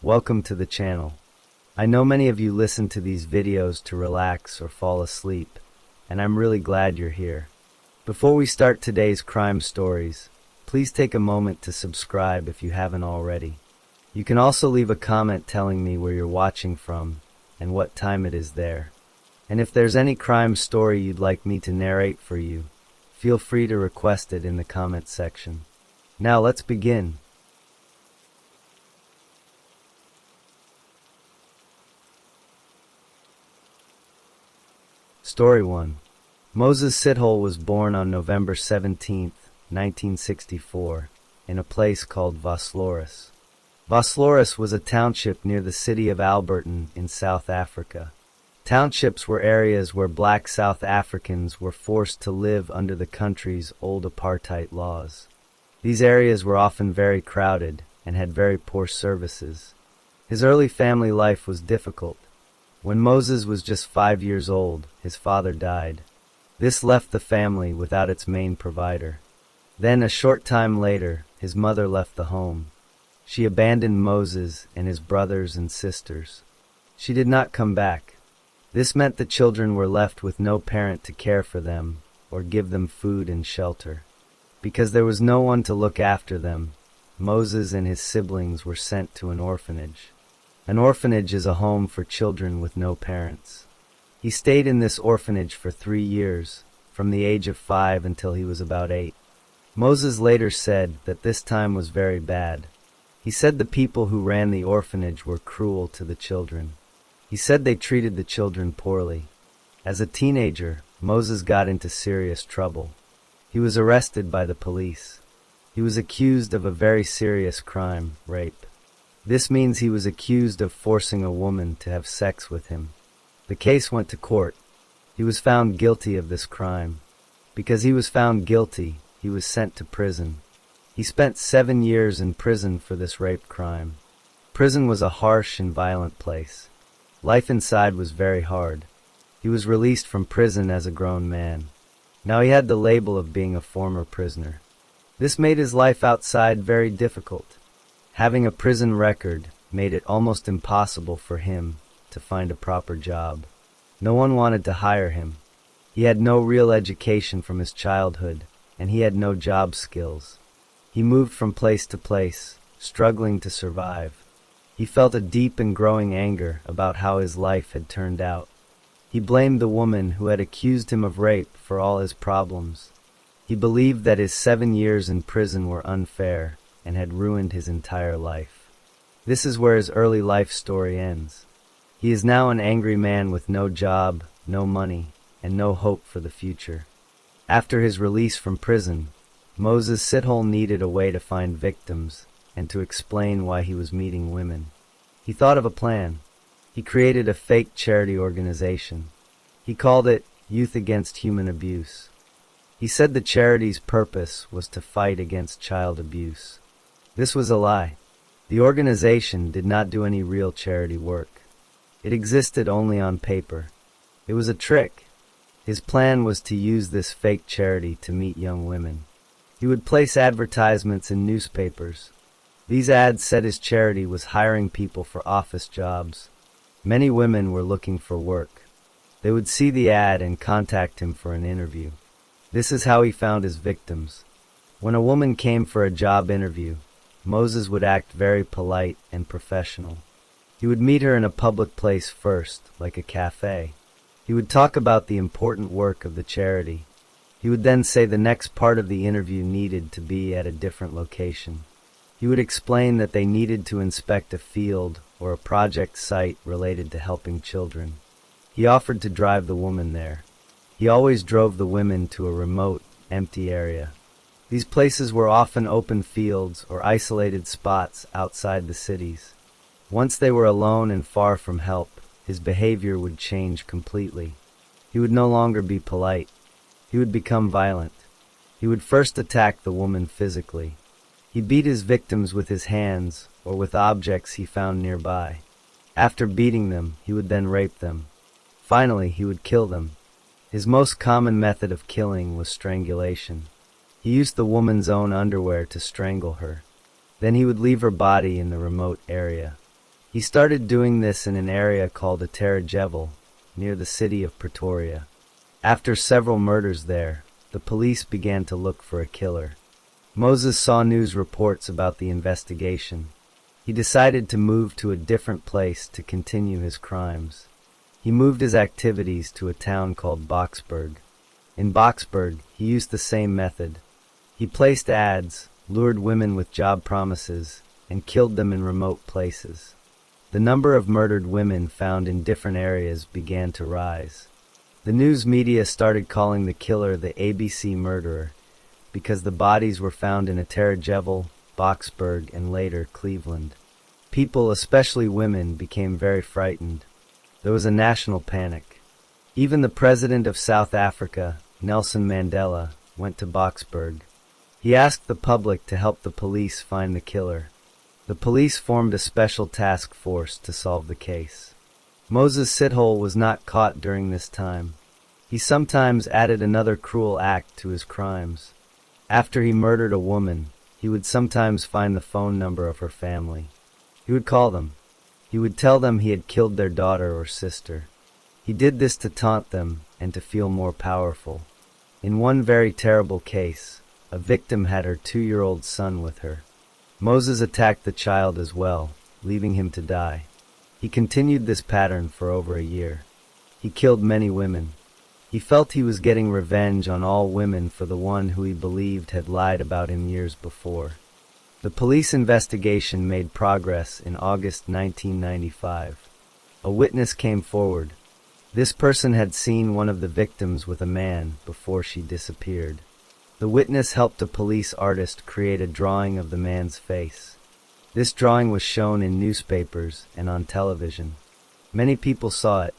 Welcome to the channel. I know many of you listen to these videos to relax or fall asleep, and I'm really glad you're here. Before we start today's crime stories, please take a moment to subscribe if you haven't already. You can also leave a comment telling me where you're watching from and what time it is there. And if there's any crime story you'd like me to narrate for you, feel free to request it in the comment section. Now let's begin. Story 1. Moses Sithole was born on November 17, 1964, in a place called Vosloorus. Vosloorus was a township near the city of Alberton in South Africa. Townships were areas where black South Africans were forced to live under the country's old apartheid laws. These areas were often very crowded and had very poor services. His early family life was difficult. When Moses was just 5 years old, his father died. This left the family without its main provider. Then, a short time later, his mother left the home. She abandoned Moses and his brothers and sisters. She did not come back. This meant the children were left with no parent to care for them or give them food and shelter. Because there was no one to look after them, Moses and his siblings were sent to an orphanage. An orphanage is a home for children with no parents. He stayed in this orphanage for 3 years, from the age of 5 until he was about 8. Moses later said that this time was very bad. He said the people who ran the orphanage were cruel to the children. He said they treated the children poorly. As a teenager, Moses got into serious trouble. He was arrested by the police. He was accused of a very serious crime, rape. This means he was accused of forcing a woman to have sex with him. The case went to court. He was found guilty of this crime. Because he was found guilty, he was sent to prison. He spent 7 years in prison for this rape crime. Prison was a harsh and violent place. Life inside was very hard. He was released from prison as a grown man. Now he had the label of being a former prisoner. This made his life outside very difficult. Having a prison record made it almost impossible for him to find a proper job. No one wanted to hire him. He had no real education from his childhood, and he had no job skills. He moved from place to place, struggling to survive. He felt a deep and growing anger about how his life had turned out. He blamed the woman who had accused him of rape for all his problems. He believed that his 7 years in prison were unfair and had ruined his entire life. This is where his early life story ends. He is now an angry man with no job, no money, and no hope for the future. After his release from prison, Moses Sithole needed a way to find victims and to explain why he was meeting women. He thought of a plan. He created a fake charity organization. He called it Youth Against Human Abuse. He said the charity's purpose was to fight against child abuse. This was a lie. The organization did not do any real charity work. It existed only on paper. It was a trick. His plan was to use this fake charity to meet young women. He would place advertisements in newspapers. These ads said his charity was hiring people for office jobs. Many women were looking for work. They would see the ad and contact him for an interview. This is how he found his victims. When a woman came for a job interview, Moses would act very polite and professional. He would meet her in a public place first, like a cafe. He would talk about the important work of the charity. He would then say the next part of the interview needed to be at a different location. He would explain that they needed to inspect a field or a project site related to helping children. He offered to drive the woman there. He always drove the women to a remote, empty area. These places were often open fields or isolated spots outside the cities. Once they were alone and far from help, his behavior would change completely. He would no longer be polite. He would become violent. He would first attack the woman physically. He beat his victims with his hands or with objects he found nearby. After beating them, he would then rape them. Finally, he would kill them. His most common method of killing was strangulation. He used the woman's own underwear to strangle her. Then he would leave her body in the remote area. He started doing this in an area called Atarajevel, near the city of Pretoria. After several murders there, the police began to look for a killer. Moses saw news reports about the investigation. He decided to move to a different place to continue his crimes. He moved his activities to a town called Boksburg. In Boksburg, he used the same method. He placed ads, lured women with job promises, and killed them in remote places. The number of murdered women found in different areas began to rise. The news media started calling the killer the ABC murderer because the bodies were found in Atarajevel, Boksburg, and later Cleveland. People, especially women, became very frightened. There was a national panic. Even the president of South Africa, Nelson Mandela, went to Boksburg. He asked the public to help the police find the killer. The police formed a special task force to solve the case. Moses Sithole was not caught during this time. He sometimes added another cruel act to his crimes. After he murdered a woman, he would sometimes find the phone number of her family. He would call them. He would tell them he had killed their daughter or sister. He did this to taunt them and to feel more powerful. In one very terrible case, a victim had her 2-year-old son with her. Moses attacked the child as well, leaving him to die. He continued this pattern for over a year. He killed many women. He felt he was getting revenge on all women for the one who he believed had lied about him years before. The police investigation made progress in August 1995. A witness came forward. This person had seen one of the victims with a man before she disappeared. The witness helped a police artist create a drawing of the man's face. This drawing was shown in newspapers and on television. Many people saw it.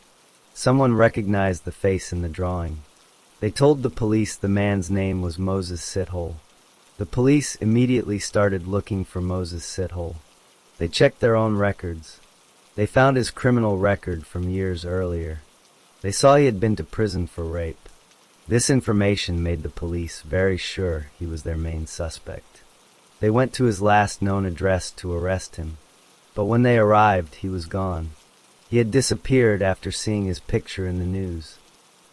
Someone recognized the face in the drawing. They told the police the man's name was Moses Sithole. The police immediately started looking for Moses Sithole. They checked their own records. They found his criminal record from years earlier. They saw he had been to prison for rape. This information made the police very sure he was their main suspect. They went to his last known address to arrest him. But when they arrived, he was gone. He had disappeared after seeing his picture in the news.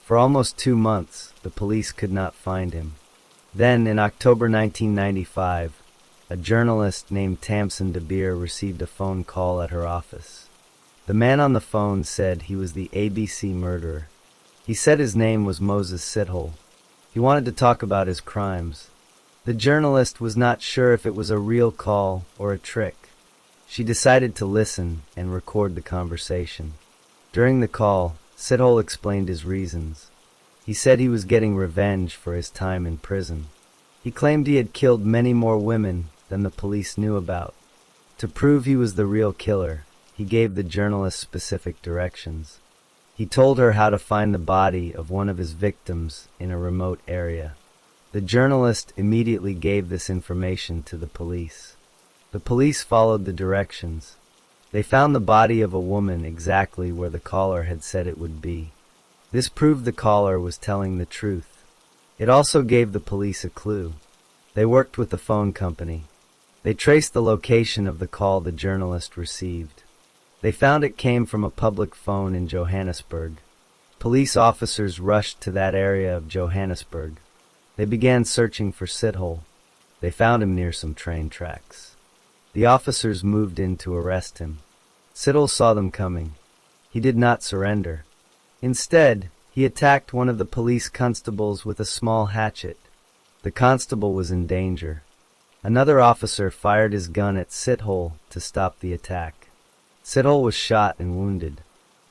For almost 2 months, the police could not find him. Then, in October 1995, a journalist named Tamsin de Beer received a phone call at her office. The man on the phone said he was the ABC murderer. He said his name was Moses Sithole. He wanted to talk about his crimes. The journalist was not sure if it was a real call or a trick. She decided to listen and record the conversation. During the call, Sithole explained his reasons. He said he was getting revenge for his time in prison. He claimed he had killed many more women than the police knew about. To prove he was the real killer, he gave the journalist specific directions. He told her how to find the body of one of his victims in a remote area. The journalist immediately gave this information to the police. The police followed the directions. They found the body of a woman exactly where the caller had said it would be. This proved the caller was telling the truth. It also gave the police a clue. They worked with the phone company. They traced the location of the call the journalist received. They found it came from a public phone in Johannesburg. Police officers rushed to that area of Johannesburg. They began searching for Sithole. They found him near some train tracks. The officers moved in to arrest him. Sithole saw them coming. He did not surrender. Instead, he attacked one of the police constables with a small hatchet. The constable was in danger. Another officer fired his gun at Sithole to stop the attack. Sithole was shot and wounded.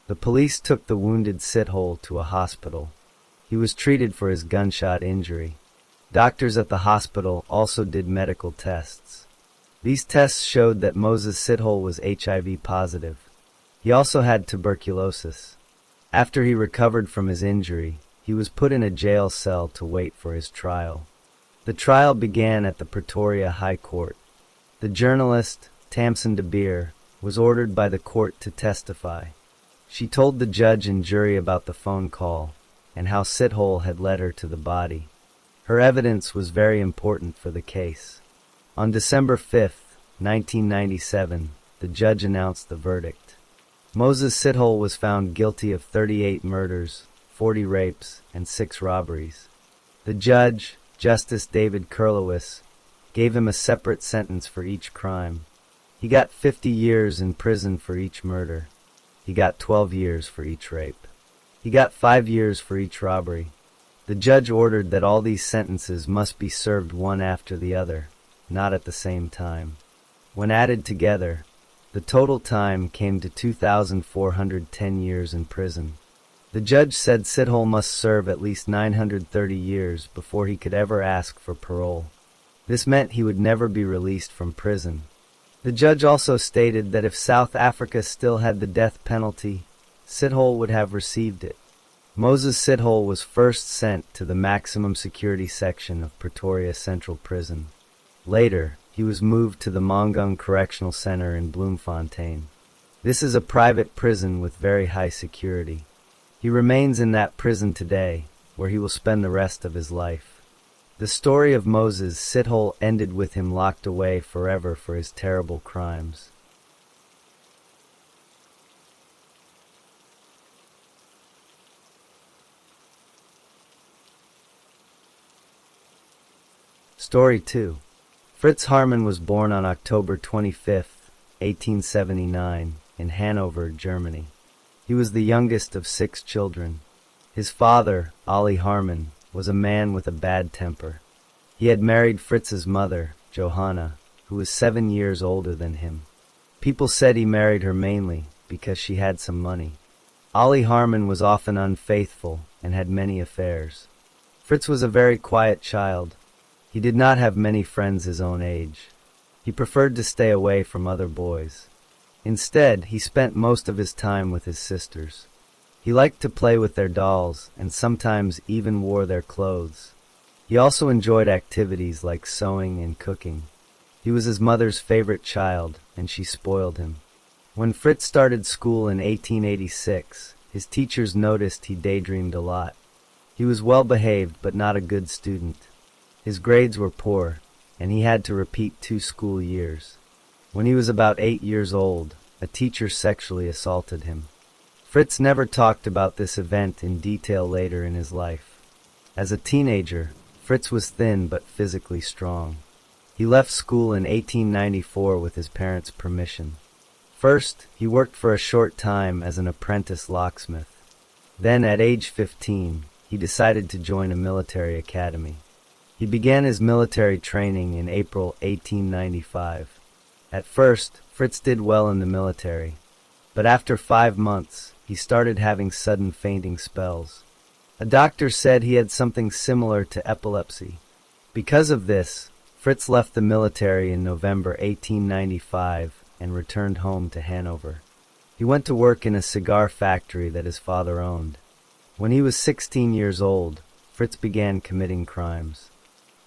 The police took the wounded Sithole to a hospital. He was treated for his gunshot injury. Doctors at the hospital also did medical tests. These tests showed that Moses Sithole was HIV positive. He also had tuberculosis. After he recovered from his injury, he was put in a jail cell to wait for his trial. The trial began at the Pretoria High Court. The journalist, Tamsin de Beer, was ordered by the court to testify. She told the judge and jury about the phone call and how Sithole had led her to the body. Her evidence was very important for the case. On December 5, 1997, the judge announced the verdict. Moses Sithole was found guilty of 38 murders, 40 rapes, and 6 robberies. The judge, Justice David Kurlowis, gave him a separate sentence for each crime. He got 50 years in prison for each murder. He got 12 years for each rape. He got 5 years for each robbery. The judge ordered that all these sentences must be served one after the other, not at the same time. When added together, the total time came to 2,410 years in prison. The judge said Sithole must serve at least 930 years before he could ever ask for parole. This meant he would never be released from prison. The judge also stated that if South Africa still had the death penalty, Sithole would have received it. Moses Sithole was first sent to the maximum security section of Pretoria Central Prison. Later, he was moved to the Mangung Correctional Center in Bloemfontein. This is a private prison with very high security. He remains in that prison today, where he will spend the rest of his life. The story of Moses Sithole ended with him locked away forever for his terrible crimes. Story 2. Fritz Haarmann was born on October 25, 1879, in Hanover, Germany. He was the youngest of 6 children. His father, Ollie Haarmann, was a man with a bad temper. He had married Fritz's mother, Johanna, who was 7 years older than him. People said he married her mainly because she had some money. Ollie Haarmann was often unfaithful and had many affairs. Fritz was a very quiet child. He did not have many friends his own age. He preferred to stay away from other boys. Instead, he spent most of his time with his sisters. He liked to play with their dolls and sometimes even wore their clothes. He also enjoyed activities like sewing and cooking. He was his mother's favorite child, and she spoiled him. When Fritz started school in 1886, his teachers noticed he daydreamed a lot. He was well behaved but not a good student. His grades were poor, and he had to repeat 2 school years. When he was about 8 years old, a teacher sexually assaulted him. Fritz never talked about this event in detail later in his life. As a teenager, Fritz was thin but physically strong. He left school in 1894 with his parents' permission. First, he worked for a short time as an apprentice locksmith. Then, at age 15, he decided to join a military academy. He began his military training in April 1895. At first, Fritz did well in the military, but after 5 months, he started having sudden fainting spells. A doctor said he had something similar to epilepsy. Because of this, Fritz left the military in November 1895 and returned home to Hanover. He went to work in a cigar factory that his father owned. When he was 16 years old, Fritz began committing crimes.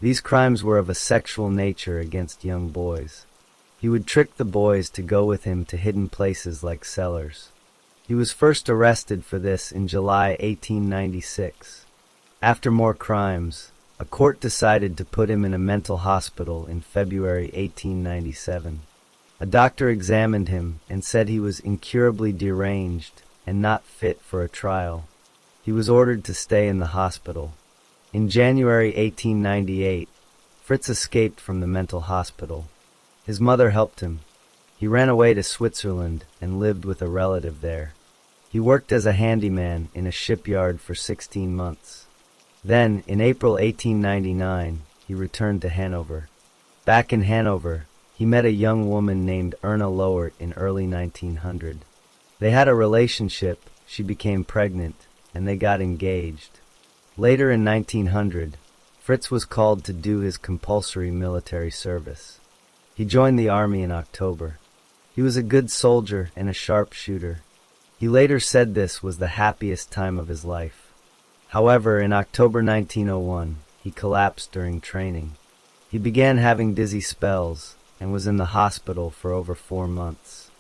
These crimes were of a sexual nature against young boys. He would trick the boys to go with him to hidden places like cellars. He was first arrested for this in July 1896. After more crimes, a court decided to put him in a mental hospital in February 1897. A doctor examined him and said he was incurably deranged and not fit for a trial. He was ordered to stay in the hospital. In January 1898, Fritz escaped from the mental hospital. His mother helped him. He ran away to Switzerland and lived with a relative there. He worked as a handyman in a shipyard for 16 months. Then, in April 1899, he returned to Hanover. Back in Hanover, he met a young woman named Erna Lowert in early 1900. They had a relationship, she became pregnant, and they got engaged. Later in 1900, Fritz was called to do his compulsory military service. He joined the army in October. He was a good soldier and a sharpshooter. He later said this was the happiest time of his life. However, in October 1901, he collapsed during training. He began having dizzy spells and was in the hospital for over 4 months.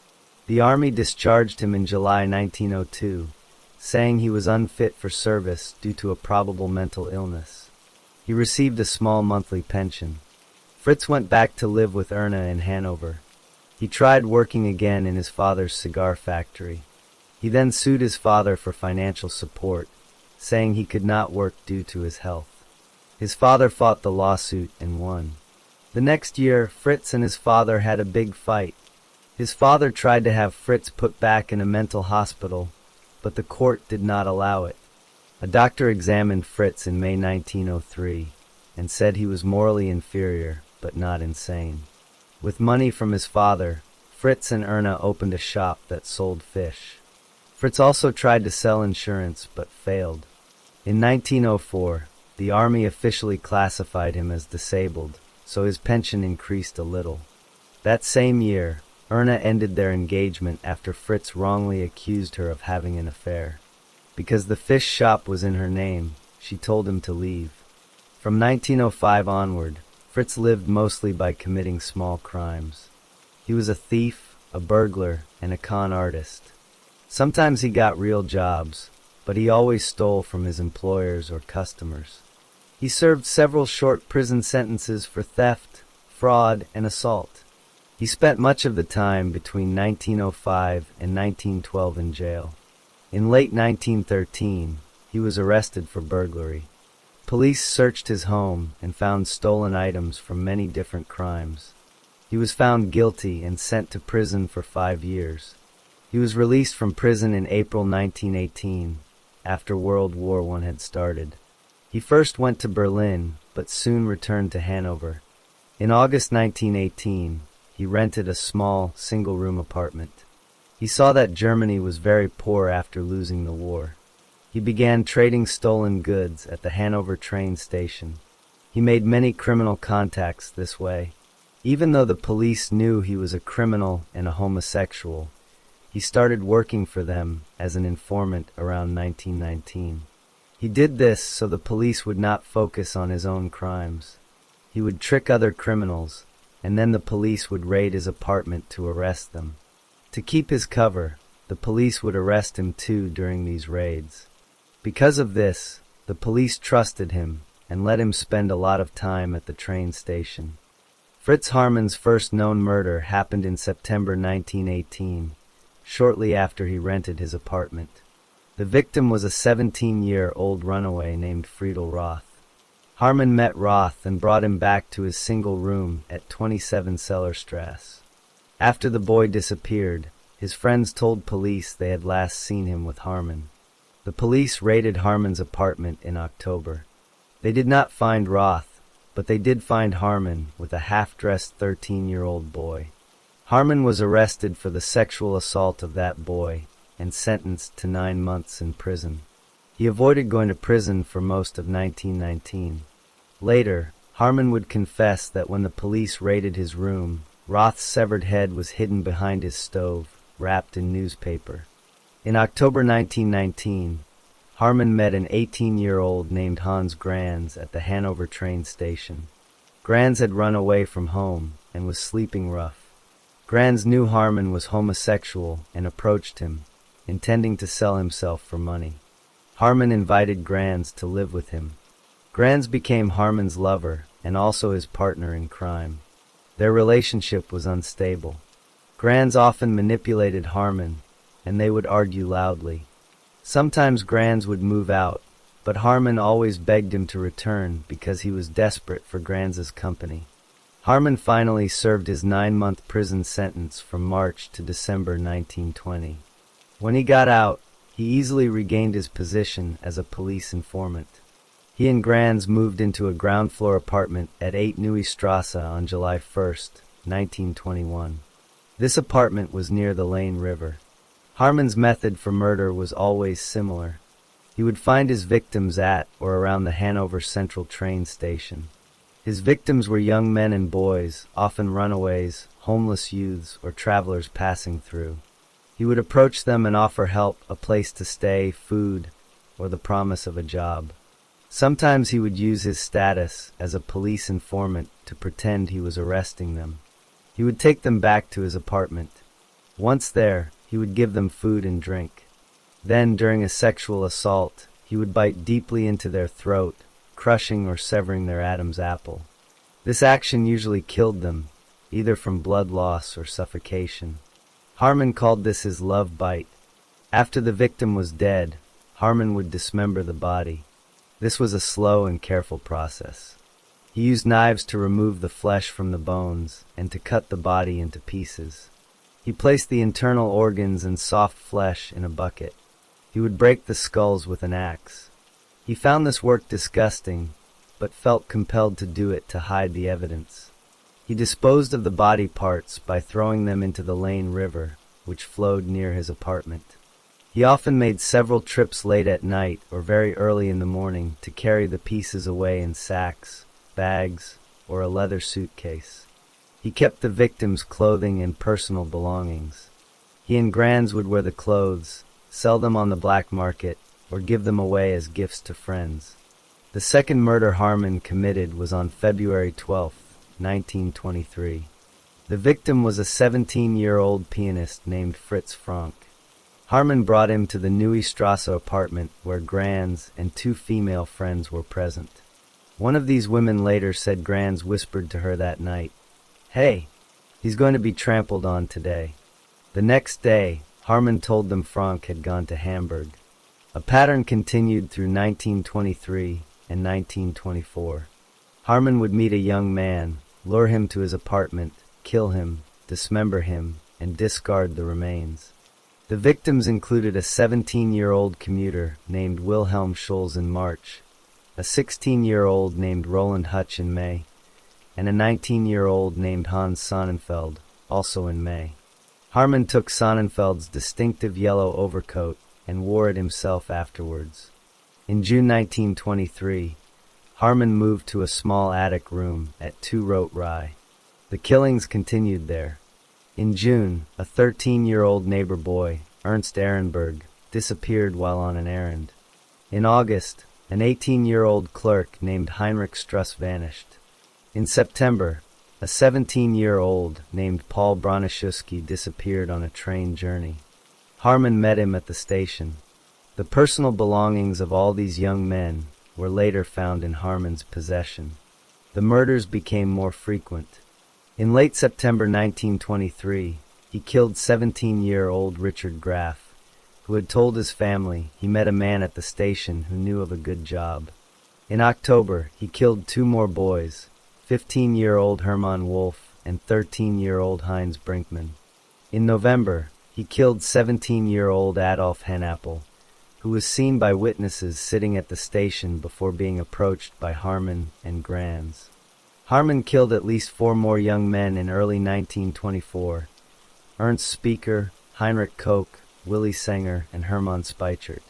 The army discharged him in July 1902, saying he was unfit for service due to a probable mental illness. He received a small monthly pension. Fritz went back to live with Erna in Hanover. He tried working again in his father's cigar factory. He then sued his father for financial support, saying he could not work due to his health. His father fought the lawsuit and won. The next year, Fritz and his father had a big fight. His father tried to have Fritz put back in a mental hospital, but the court did not allow it. A doctor examined Fritz in May 1903 and said he was morally inferior, but not insane. With money from his father, Fritz and Erna opened a shop that sold fish. Fritz also tried to sell insurance, but failed. In 1904, the Army officially classified him as disabled, so his pension increased a little. That same year, Erna ended their engagement after Fritz wrongly accused her of having an affair. Because the fish shop was in her name, she told him to leave. From 1905 onward, Fritz lived mostly by committing small crimes. He was a thief, a burglar, and a con artist. Sometimes he got real jobs, but he always stole from his employers or customers. He served several short prison sentences for theft, fraud, and assault. He spent much of the time between 1905 and 1912 in jail. In late 1913, he was arrested for burglary. Police searched his home and found stolen items from many different crimes. He was found guilty and sent to prison for 5 years. He was released from prison in April 1918, after World War I had started. He first went to Berlin, but soon returned to Hanover. In August 1918, he rented a small, single-room apartment. He saw that Germany was very poor after losing the war. He began trading stolen goods at the Hanover train station. He made many criminal contacts this way. Even though the police knew he was a criminal and a homosexual, he started working for them as an informant around 1919. He did this so the police would not focus on his own crimes. He would trick other criminals, and then the police would raid his apartment to arrest them. To keep his cover, the police would arrest him too during these raids. Because of this, the police trusted him and let him spend a lot of time at the train station. Fritz Haarmann's first known murder happened in September 1918, shortly after he rented his apartment. The victim was a 17-year-old runaway named Friedel Roth. Haarmann met Roth and brought him back to his single room at 27 Sellerstrasse. After the boy disappeared, his friends told police they had last seen him with Haarmann. The police raided Haarmann's apartment in October. They did not find Roth, but they did find Haarmann with a half-dressed 13-year-old boy. Haarmann was arrested for the sexual assault of that boy and sentenced to 9 months in prison. He avoided going to prison for most of 1919. Later, Haarmann would confess that when the police raided his room, Roth's severed head was hidden behind his stove, wrapped in newspaper. In October 1919, Haarmann met an 18-year-old named Hans Granz at the Hanover train station. Granz had run away from home and was sleeping rough. Granz knew Haarmann was homosexual and approached him, intending to sell himself for money. Haarmann invited Granz to live with him. Granz became Haarmann's lover and also his partner in crime. Their relationship was unstable. Granz often manipulated Haarmann, and they would argue loudly. Sometimes Granz would move out, but Haarmann always begged him to return because he was desperate for Granz's company. Haarmann finally served his 9-month prison sentence from March to December 1920. When he got out, he easily regained his position as a police informant. He and Granz moved into a ground-floor apartment at 8 Neue Strasse on July 1st, 1921. This apartment was near the Leine River. Haarmann's method for murder was always similar. He would find his victims at or around the Hanover Central train station. His victims were young men and boys, often runaways, homeless youths, or travelers passing through. He would approach them and offer help, a place to stay, food, or the promise of a job. Sometimes he would use his status as a police informant to pretend he was arresting them. He would take them back to his apartment. Once there, he would give them food and drink. Then, during a sexual assault, he would bite deeply into their throat, crushing or severing their Adam's apple. This action usually killed them, either from blood loss or suffocation. Harmon called this his love bite. After the victim was dead, Harmon would dismember the body. This was a slow and careful process. He used knives to remove the flesh from the bones and to cut the body into pieces. He placed the internal organs and soft flesh in a bucket. He would break the skulls with an axe. He found this work disgusting, but felt compelled to do it to hide the evidence. He disposed of the body parts by throwing them into the Lane River, which flowed near his apartment. He often made several trips late at night or very early in the morning to carry the pieces away in sacks, bags, or a leather suitcase. He kept the victims' clothing and personal belongings. He and Granz would wear the clothes, sell them on the black market, or give them away as gifts to friends. The second murder Harmon committed was on February 12, 1923. The victim was a 17-year-old pianist named Fritz Frank. Harmon brought him to the Neustrasse apartment where Granz and two female friends were present. One of these women later said Granz whispered to her that night, "Hey, he's going to be trampled on today." The next day, Harmon told them Frank had gone to Hamburg. A pattern continued through 1923 and 1924. Harmon would meet a young man, lure him to his apartment, kill him, dismember him, and discard the remains. The victims included a 17-year-old commuter named Wilhelm Schulz in March, a 16-year-old named Roland Hutch in May, and a 19-year-old named Hans Sonnenfeld, also in May. Harmon took Sonnenfeld's distinctive yellow overcoat and wore it himself afterwards. In June 1923, Harmon moved to a small attic room at 2 Rote Rye. The killings continued there. In June, a 13-year-old neighbor boy, Ernst Ehrenberg, disappeared while on an errand. In August, an 18-year-old clerk named Heinrich Struss vanished. In September, a 17-year-old named Paul Broniszewski disappeared on a train journey. Harmon met him at the station. The personal belongings of all these young men were later found in Harmon's possession. The murders became more frequent. In late September 1923, he killed 17-year-old Richard Graff, who had told his family he met a man at the station who knew of a good job. In October, he killed 2 more boys, 15-year-old Hermann Wolf and 13-year-old Heinz Brinkmann. In November, he killed 17-year-old Adolf Henapel, who was seen by witnesses sitting at the station before being approached by Harmon and Granz. Harmon killed at least 4 more young men in early 1924, Ernst Speaker, Heinrich Koch, Willy Sanger, and Hermann Speichert.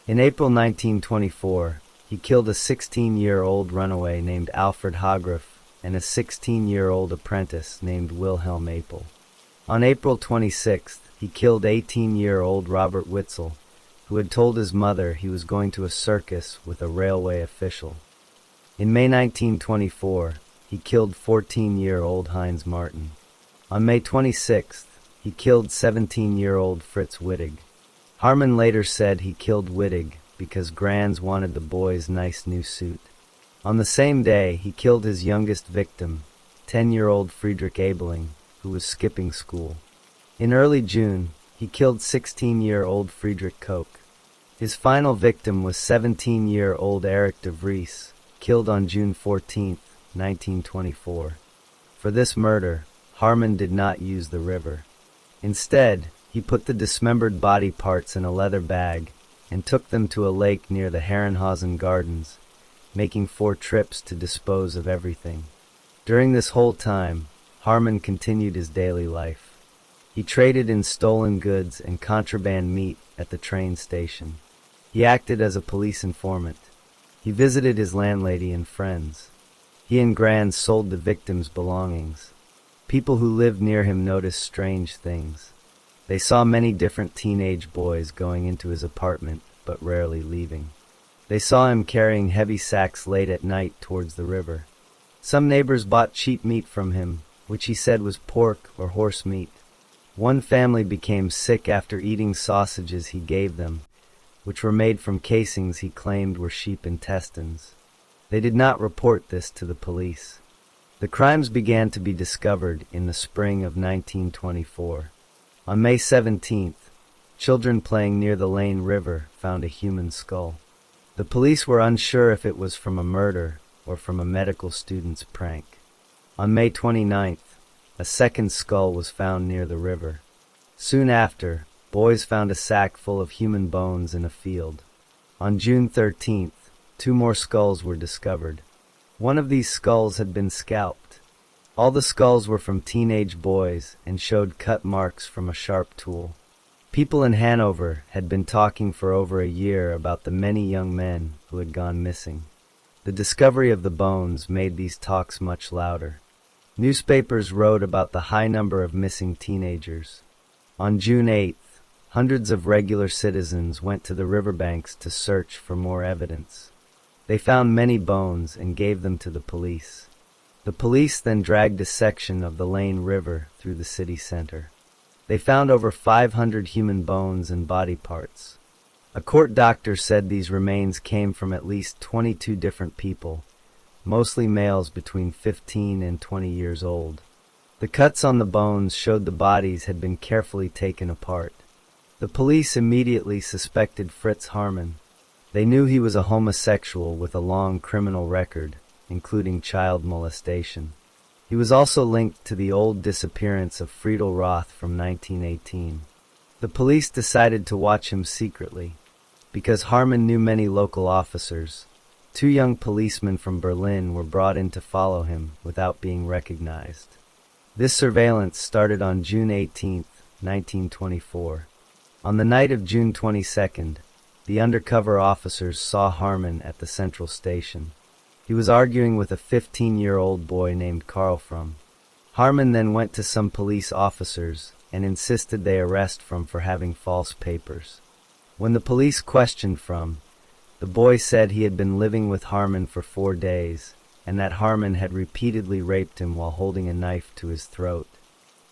In April 1924, he killed a 16-year-old runaway named Alfred Hagraff and a 16-year-old apprentice named Wilhelm Apel. On April 26th, he killed 18-year-old Robert Witzel, who had told his mother he was going to a circus with a railway official. In May 1924, he killed 14-year-old Heinz Martin. On May 26th, he killed 17-year-old Fritz Wittig. Harmon later said he killed Wittig because Granz wanted the boy's nice new suit. On the same day, he killed his youngest victim, 10-year-old Friedrich Abeling, who was skipping school. In early June, he killed 16-year-old Friedrich Koch. His final victim was 17-year-old Erich de Vries, killed on June 14, 1924. For this murder, Harmon did not use the river. Instead, he put the dismembered body parts in a leather bag and took them to a lake near the Herrenhausen Gardens, making 4 trips to dispose of everything. During this whole time, Harmon continued his daily life. He traded in stolen goods and contraband meat at the train station. He acted as a police informant. He visited his landlady and friends. He and Granz sold the victims' belongings. People who lived near him noticed strange things. They saw many different teenage boys going into his apartment, but rarely leaving. They saw him carrying heavy sacks late at night towards the river. Some neighbors bought cheap meat from him, which he said was pork or horse meat. One family became sick after eating sausages he gave them, which were made from casings he claimed were sheep intestines. They did not report this to the police. The crimes began to be discovered in the spring of 1924. On May 17th, children playing near the Lane River found a human skull. The police were unsure if it was from a murder or from a medical student's prank. On May 29th, a second skull was found near the river. Soon after, boys found a sack full of human bones in a field. On June 13th, 2 more skulls were discovered. One of these skulls had been scalped. All the skulls were from teenage boys and showed cut marks from a sharp tool. People in Hanover had been talking for over a year about the many young men who had gone missing. The discovery of the bones made these talks much louder. Newspapers wrote about the high number of missing teenagers. On June 8th, hundreds of regular citizens went to the riverbanks to search for more evidence. They found many bones and gave them to the police. The police then dragged a section of the Lane River through the city center. They found over 500 human bones and body parts. A court doctor said these remains came from at least 22 different people, mostly males between 15 and 20 years old. The cuts on the bones showed the bodies had been carefully taken apart. The police immediately suspected Fritz Haarmann. They knew he was a homosexual with a long criminal record, including child molestation. He was also linked to the old disappearance of Friedel Roth from 1918. The police decided to watch him secretly. Because Haarmann knew many local officers, 2 young policemen from Berlin were brought in to follow him without being recognized. This surveillance started on June 18, 1924. On the night of June 22nd, the undercover officers saw Haarmann at the central station. He was arguing with a 15-year-old boy named Karl Frum. Haarmann then went to some police officers and insisted they arrest Frum for having false papers. When the police questioned Frum, the boy said he had been living with Haarmann for 4 days and that Haarmann had repeatedly raped him while holding a knife to his throat.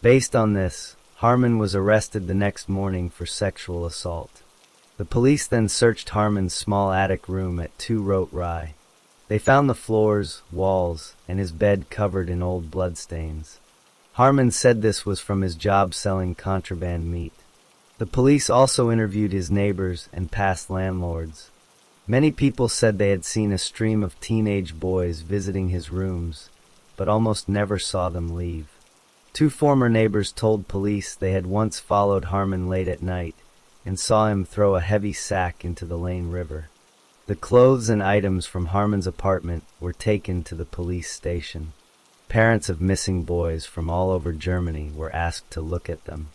Based on this, Haarmann was arrested the next morning for sexual assault. The police then searched Haarmann's small attic room at 2 Rote Rye. They found the floors, walls, and his bed covered in old bloodstains. Haarmann said this was from his job selling contraband meat. The police also interviewed his neighbors and past landlords. Many people said they had seen a stream of teenage boys visiting his rooms, but almost never saw them leave. 2 former neighbors told police they had once followed Haarmann late at night and saw him throw a heavy sack into the Lane River. The clothes and items from Haarmann's apartment were taken to the police station. Parents of missing boys from all over Germany were asked to look at them.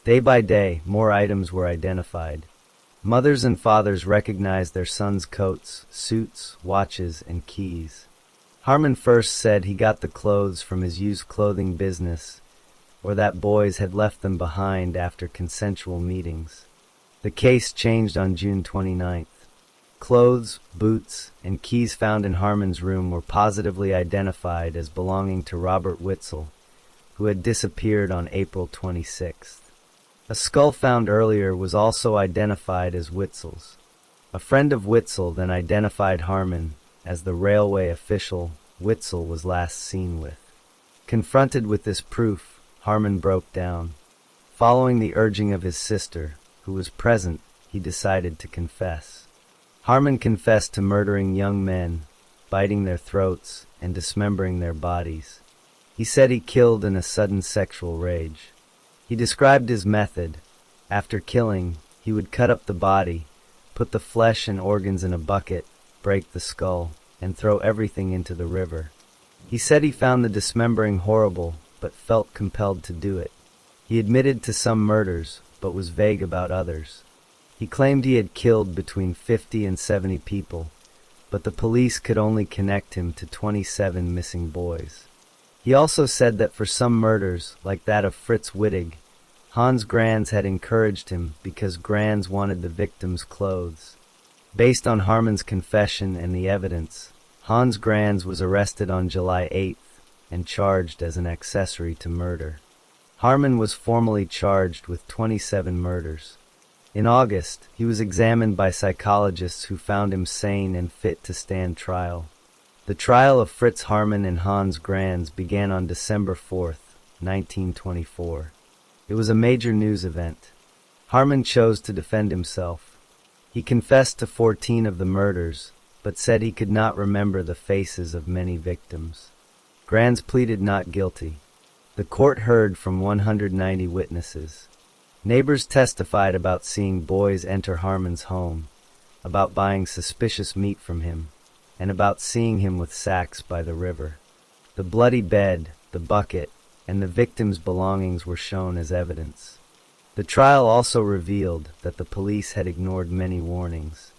Day by day, more items were identified. Mothers and fathers recognized their sons' coats, suits, watches, and keys. Haarmann first said he got the clothes from his used clothing business, or that boys had left them behind after consensual meetings. The case changed on June 29th. Clothes, boots, and keys found in Haarmann's room were positively identified as belonging to Robert Witzel, who had disappeared on April 26th. A skull found earlier was also identified as Witzel's. A friend of Witzel then identified Haarmann as the railway official Witzel was last seen with. Confronted with this proof, Haarmann broke down. Following the urging of his sister, who was present, he decided to confess. Haarmann confessed to murdering young men, biting their throats, and dismembering their bodies. He said he killed in a sudden sexual rage. He described his method. After killing, he would cut up the body, put the flesh and organs in a bucket, break the skull, and throw everything into the river. He said he found the dismembering horrible, but felt compelled to do it. He admitted to some murders, but was vague about others. He claimed he had killed between 50 and 70 people, but the police could only connect him to 27 missing boys. He also said that for some murders, like that of Fritz Wittig, Hans Granz had encouraged him because Granz wanted the victim's clothes. Based on Haarmann's confession and the evidence, Hans Granz was arrested on July 8th and charged as an accessory to murder. Haarmann was formally charged with 27 murders. In August, he was examined by psychologists who found him sane and fit to stand trial. The trial of Fritz Harman and Hans Granz began on December 4th, 1924. It was a major news event. Harman chose to defend himself. He confessed to 14 of the murders, but said he could not remember the faces of many victims. Granz pleaded not guilty. The court heard from 190 witnesses. Neighbors testified about seeing boys enter Harman's home, about buying suspicious meat from him, and about seeing him with sacks by the river. The bloody bed, the bucket, and the victim's belongings were shown as evidence. The trial also revealed that the police had ignored many warnings.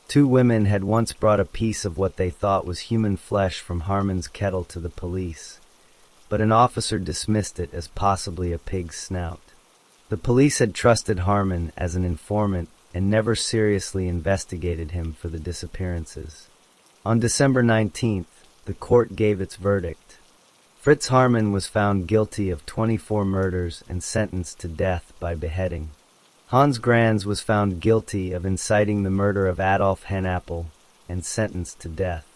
2 women had once brought a piece of what they thought was human flesh from Harman's kettle to the police, but an officer dismissed it as possibly a pig's snout. The police had trusted Harman as an informant and never seriously investigated him for the disappearances. On December 19th, the court gave its verdict. Fritz Harman was found guilty of 24 murders and sentenced to death by beheading. Hans Granz was found guilty of inciting the murder of Adolf Hanappel and sentenced to death.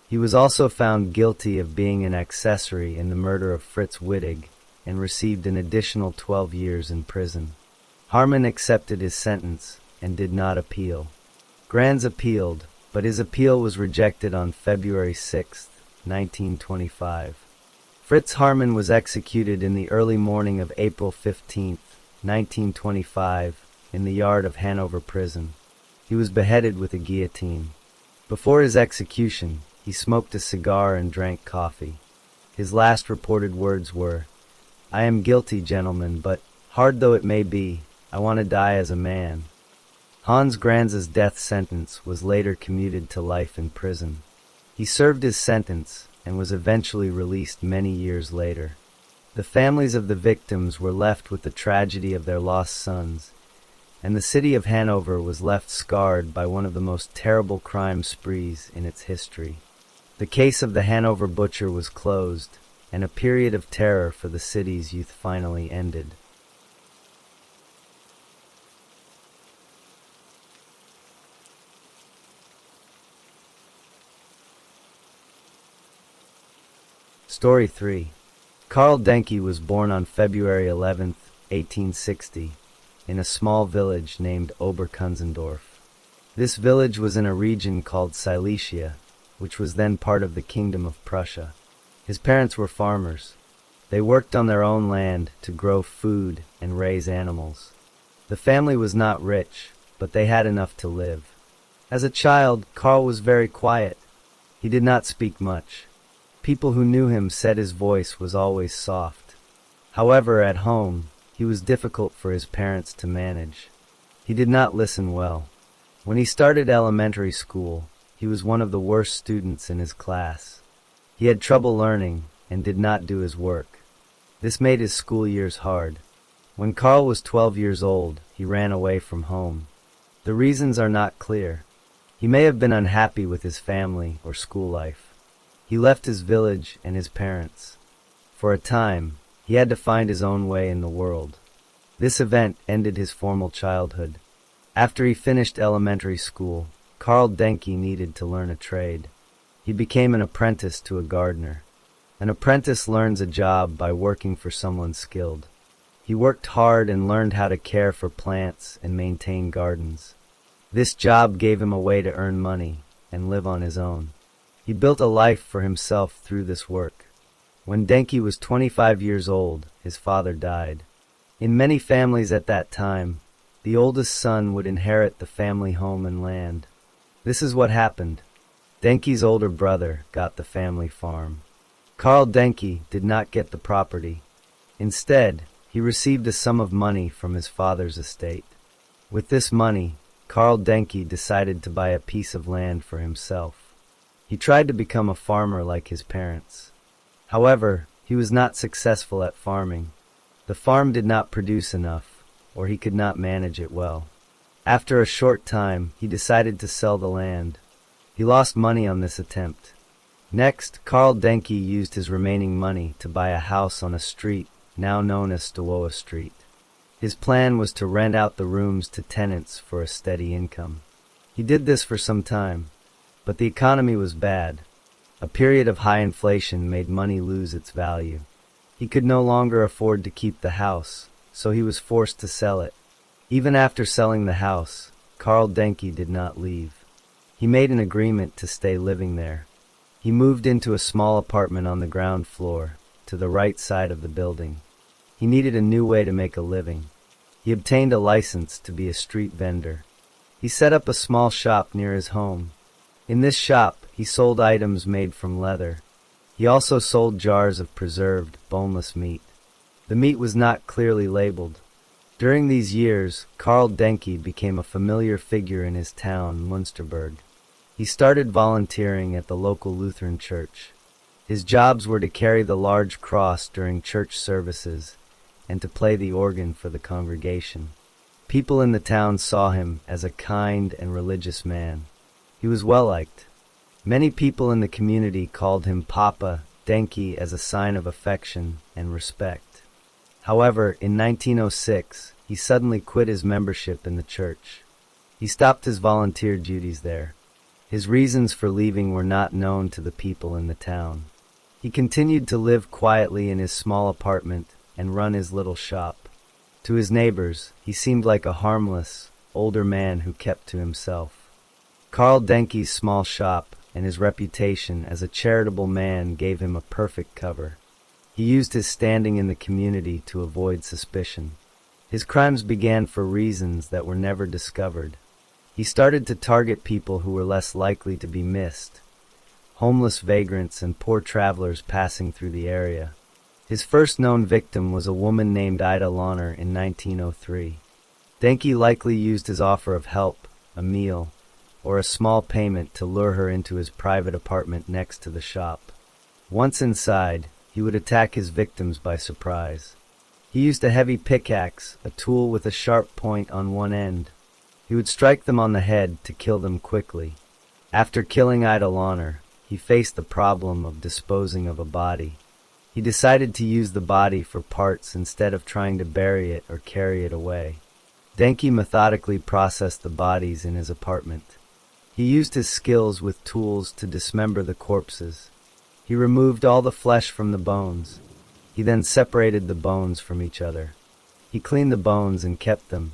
He was also found guilty of being an accessory in the murder of Fritz Wittig and received an additional 12 years in prison. Harman accepted his sentence and did not appeal. Granz appealed, but his appeal was rejected on February 6, 1925. Fritz Harman was executed in the early morning of April 15, 1925, in the yard of Hanover Prison. He was beheaded with a guillotine. Before his execution, he smoked a cigar and drank coffee. His last reported words were, "I am guilty, gentlemen, but, hard though it may be, I want to die as a man." Hans Granz's death sentence was later commuted to life in prison. He served his sentence and was eventually released many years later. The families of the victims were left with the tragedy of their lost sons, and the city of Hanover was left scarred by one of the most terrible crime sprees in its history. The case of the Hanover butcher was closed, and a period of terror for the city's youth finally ended. Story 3. Karl Denke was born on February 11, 1860, in a small village named Oberkunzendorf. This village was in a region called Silesia, which was then part of the Kingdom of Prussia. His parents were farmers. They worked on their own land to grow food and raise animals. The family was not rich, but they had enough to live. As a child, Karl was very quiet. He did not speak much. People who knew him said his voice was always soft. However, at home, he was difficult for his parents to manage. He did not listen well. When he started elementary school, he was one of the worst students in his class. He had trouble learning and did not do his work. This made his school years hard. When Karl was 12 years old, he ran away from home. The reasons are not clear. He may have been unhappy with his family or school life. He left his village and his parents. For a time, he had to find his own way in the world. This event ended his formal childhood. After he finished elementary school, Karl Denke needed to learn a trade. He became an apprentice to a gardener. An apprentice learns a job by working for someone skilled. He worked hard and learned how to care for plants and maintain gardens. This job gave him a way to earn money and live on his own. He built a life for himself through this work. When Denke was 25 years old, his father died. In many families at that time, the oldest son would inherit the family home and land. This is what happened. Denke's older brother got the family farm. Karl Denke did not get the property. Instead, he received a sum of money from his father's estate. With this money, Karl Denke decided to buy a piece of land for himself. He tried to become a farmer like his parents. However, he was not successful at farming. The farm did not produce enough, or he could not manage it well. After a short time, he decided to sell the land. He lost money on this attempt. Next, Karl Denke used his remaining money to buy a house on a street now known as Stowoa Street. His plan was to rent out the rooms to tenants for a steady income. He did this for some time, but the economy was bad. A period of high inflation made money lose its value. He could no longer afford to keep the house, so he was forced to sell it. Even after selling the house, Karl Denke did not leave. He made an agreement to stay living there. He moved into a small apartment on the ground floor, to the right side of the building. He needed a new way to make a living. He obtained a license to be a street vendor. He set up a small shop near his home. In this shop, he sold items made from leather. He also sold jars of preserved, boneless meat. The meat was not clearly labeled. During these years, Karl Denke became a familiar figure in his town, Münsterberg. He started volunteering at the local Lutheran church. His jobs were to carry the large cross during church services and to play the organ for the congregation. People in the town saw him as a kind and religious man. He was well liked. Many people in the community called him Papa Denke as a sign of affection and respect. However, in 1906, he suddenly quit his membership in the church. He stopped his volunteer duties there. His reasons for leaving were not known to the people in the town. He continued to live quietly in his small apartment and run his little shop. To his neighbors, he seemed like a harmless, older man who kept to himself. Karl Denke's small shop and his reputation as a charitable man gave him a perfect cover. He used his standing in the community to avoid suspicion. His crimes began for reasons that were never discovered. He started to target people who were less likely to be missed, homeless vagrants and poor travelers passing through the area. His first known victim was a woman named Ida Lohner in 1903. Denke likely used his offer of help, a meal, or a small payment to lure her into his private apartment next to the shop. Once inside, he would attack his victims by surprise. He used a heavy pickaxe, a tool with a sharp point on one end. He would strike them on the head to kill them quickly. After killing Ida Lohner, he faced the problem of disposing of a body. He decided to use the body for parts instead of trying to bury it or carry it away. Denke methodically processed the bodies in his apartment. He used his skills with tools to dismember the corpses. He removed all the flesh from the bones. He then separated the bones from each other. He cleaned the bones and kept them.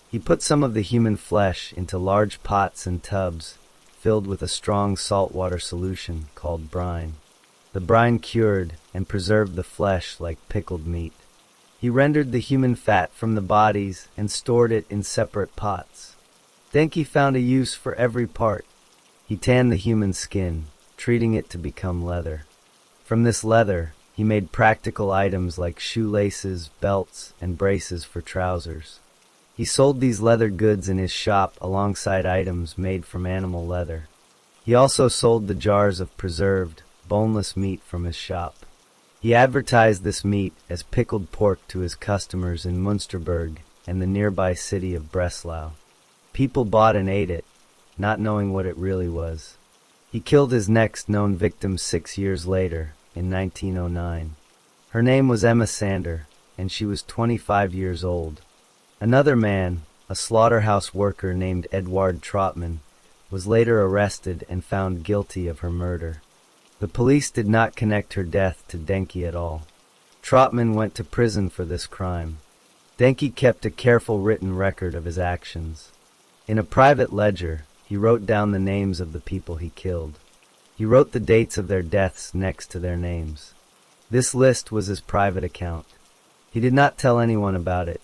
He put some of the human flesh into large pots and tubs filled with a strong saltwater solution called brine. The brine cured and preserved the flesh like pickled meat. He rendered the human fat from the bodies and stored it in separate pots. Denke found a use for every part. He tanned the human skin, treating it to become leather. From this leather, he made practical items like shoelaces, belts, and braces for trousers. He sold these leather goods in his shop alongside items made from animal leather. He also sold the jars of preserved, boneless meat from his shop. He advertised this meat as pickled pork to his customers in Münsterberg and the nearby city of Breslau. People bought and ate it, not knowing what it really was. He killed his next known victim 6 years later, in 1909. Her name was Emma Sander, and she was 25 years old. Another man, a slaughterhouse worker named Eduard Trautmann, was later arrested and found guilty of her murder. The police did not connect her death to Denke at all. Trautmann went to prison for this crime. Denke kept a careful written record of his actions. In a private ledger, he wrote down the names of the people he killed. He wrote the dates of their deaths next to their names. This list was his private account. He did not tell anyone about it.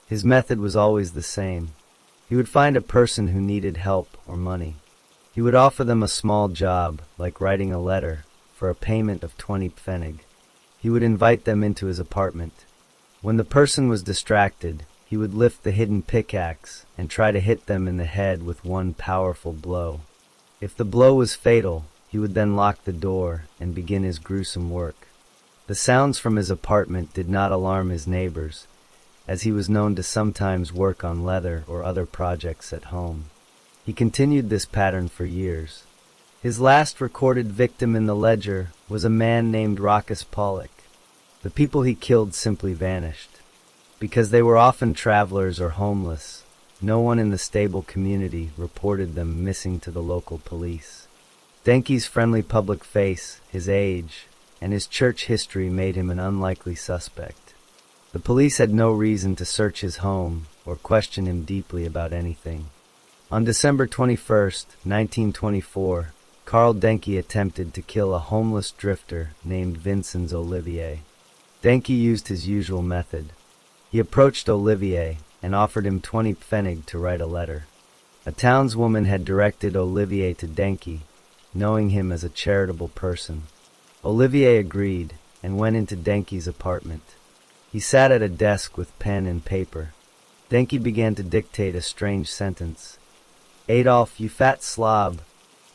His method was always the same. He would find a person who needed help or money. He would offer them a small job, like writing a letter, for a payment of 20 pfennig. He would invite them into his apartment. When the person was distracted, he would lift the hidden pickaxe and try to hit them in the head with one powerful blow. If the blow was fatal, he would then lock the door and begin his gruesome work. The sounds from his apartment did not alarm his neighbors, as he was known to sometimes work on leather or other projects at home. He continued this pattern for years. His last recorded victim in the ledger was a man named Rokas Pollock. The people he killed simply vanished. Because they were often travelers or homeless, no one in the stable community reported them missing to the local police. Denke's friendly public face, his age, and his church history made him an unlikely suspect. The police had no reason to search his home or question him deeply about anything. On December 21st, 1924, Karl Denke attempted to kill a homeless drifter named Vincenz Olivier. Denke used his usual method. He approached Olivier and offered him 20 pfennig to write a letter. A townswoman had directed Olivier to Denke, knowing him as a charitable person. Olivier agreed and went into Denke's apartment. He sat at a desk with pen and paper. Denke began to dictate a strange sentence. "Adolf, you fat slob."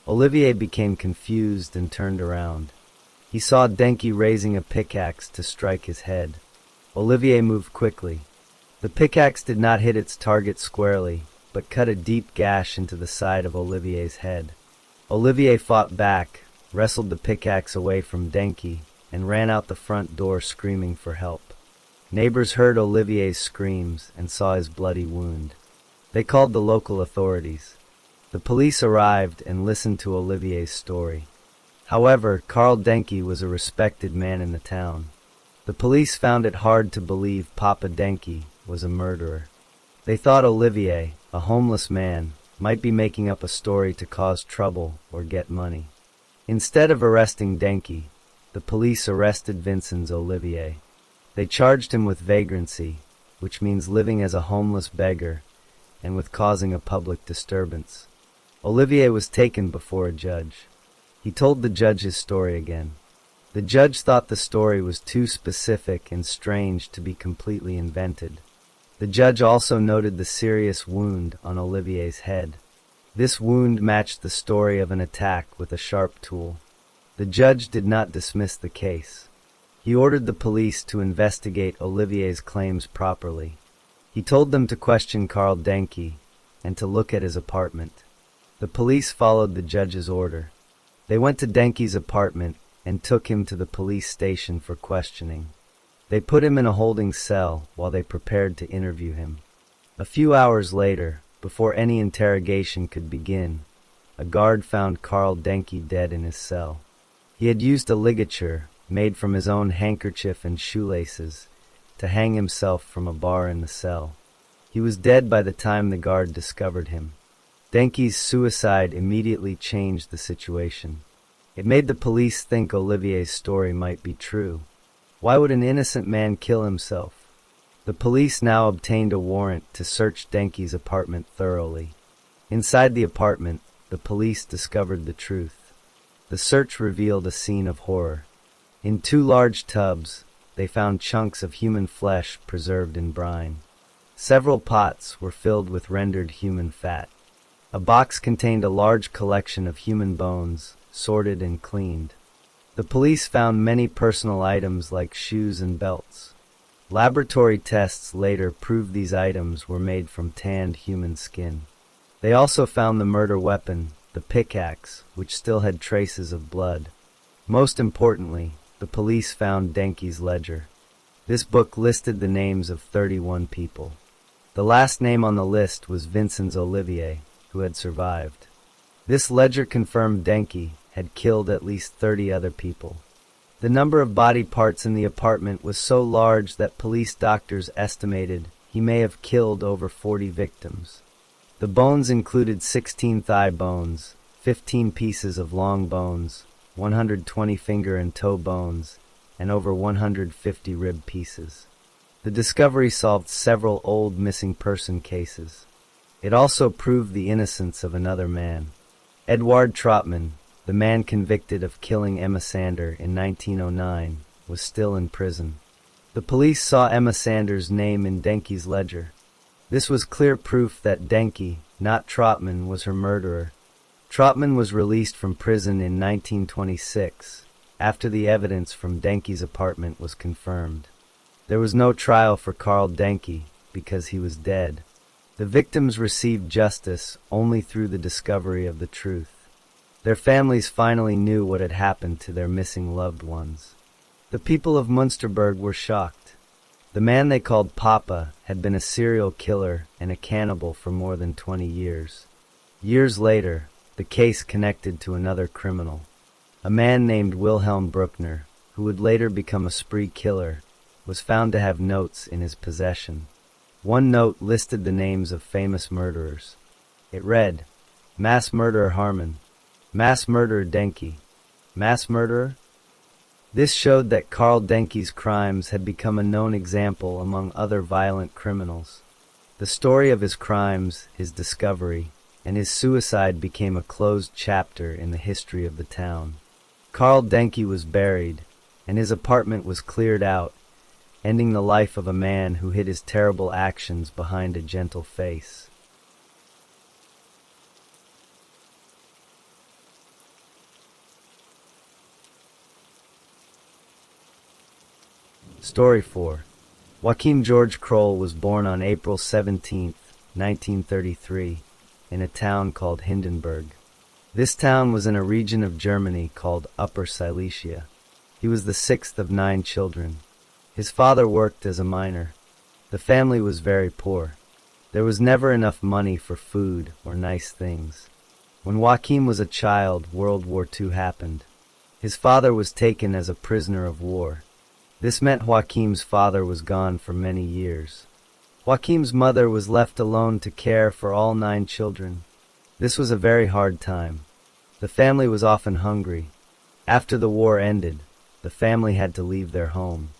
Olivier became confused and turned around. He saw Denke raising a pickaxe to strike his head. Olivier moved quickly. The pickaxe did not hit its target squarely, but cut a deep gash into the side of Olivier's head. Olivier fought back, wrestled the pickaxe away from Denke, and ran out the front door screaming for help. Neighbors heard Olivier's screams and saw his bloody wound. They called the local authorities. The police arrived and listened to Olivier's story. However, Karl Denke was a respected man in the town. The police found it hard to believe Papa Denke was a murderer. They thought Olivier, a homeless man, might be making up a story to cause trouble or get money. Instead of arresting Denke, the police arrested Vincenz Olivier. They charged him with vagrancy, which means living as a homeless beggar, and with causing a public disturbance. Olivier was taken before a judge. He told the judge his story again. The judge thought the story was too specific and strange to be completely invented. The judge also noted the serious wound on Olivier's head. This wound matched the story of an attack with a sharp tool. The judge did not dismiss the case. He ordered the police to investigate Olivier's claims properly. He told them to question Karl Denke and to look at his apartment. The police followed the judge's order. They went to Denke's apartment and took him to the police station for questioning. They put him in a holding cell while they prepared to interview him. A few hours later, before any interrogation could begin, a guard found Karl Denke dead in his cell. He had used a ligature, made from his own handkerchief and shoelaces, to hang himself from a bar in the cell. He was dead by the time the guard discovered him. Denke's suicide immediately changed the situation. It made the police think Olivier's story might be true. Why would an innocent man kill himself? The police now obtained a warrant to search Denke's apartment thoroughly. Inside the apartment, the police discovered the truth. The search revealed a scene of horror. In 2 large tubs, they found chunks of human flesh preserved in brine. Several pots were filled with rendered human fat. A box contained a large collection of human bones, sorted and cleaned. The police found many personal items like shoes and belts. Laboratory tests later proved these items were made from tanned human skin. They also found the murder weapon, the pickaxe, which still had traces of blood. Most importantly, the police found Denke's ledger. This book listed the names of 31 people. The last name on the list was Vincenz Olivier, who had survived. This ledger confirmed Denke had killed at least 30 other people. The number of body parts in the apartment was so large that police doctors estimated he may have killed over 40 victims. The bones included 16 thigh bones, 15 pieces of long bones, 120 finger and toe bones, and over 150 rib pieces. The discovery solved several old missing person cases. It also proved the innocence of another man. Eduard Trautmann, the man convicted of killing Emma Sander in 1909, was still in prison. The police saw Emma Sander's name in Denke's ledger. This was clear proof that Denke, not Trautmann, was her murderer. Trautmann was released from prison in 1926, after the evidence from Denke's apartment was confirmed. There was no trial for Karl Denke because he was dead. The victims received justice only through the discovery of the truth. Their families finally knew what had happened to their missing loved ones. The people of Münsterberg were shocked. The man they called Papa had been a serial killer and a cannibal for more than 20 years. Years later, the the case connected to another criminal. A man named Wilhelm Bruckner, who would later become a spree killer, was found to have notes in his possession. One note listed the names of famous murderers. It read, Mass Murderer Harmon, Mass Murderer Denke, Mass Murderer? This showed that Karl Denke's crimes had become a known example among other violent criminals. The story of his crimes, his discovery, and his suicide became a closed chapter in the history of the town. Karl Denke was buried, and his apartment was cleared out, ending the life of a man who hid his terrible actions behind a gentle face. Story 4. Joachim George Kroll was born on April 17, 1933, in a town called Hindenburg. This town was in a region of Germany called Upper Silesia. He was the sixth of 9 children. His father worked as a miner. The family was very poor. There was never enough money for food or nice things. When Joachim was a child, World War II happened. His father was taken as a prisoner of war. This meant Joachim's father was gone for many years. Joachim's mother was left alone to care for all 9 children. This was a very hard time. The family was often hungry. After the war ended, the family had to leave their home.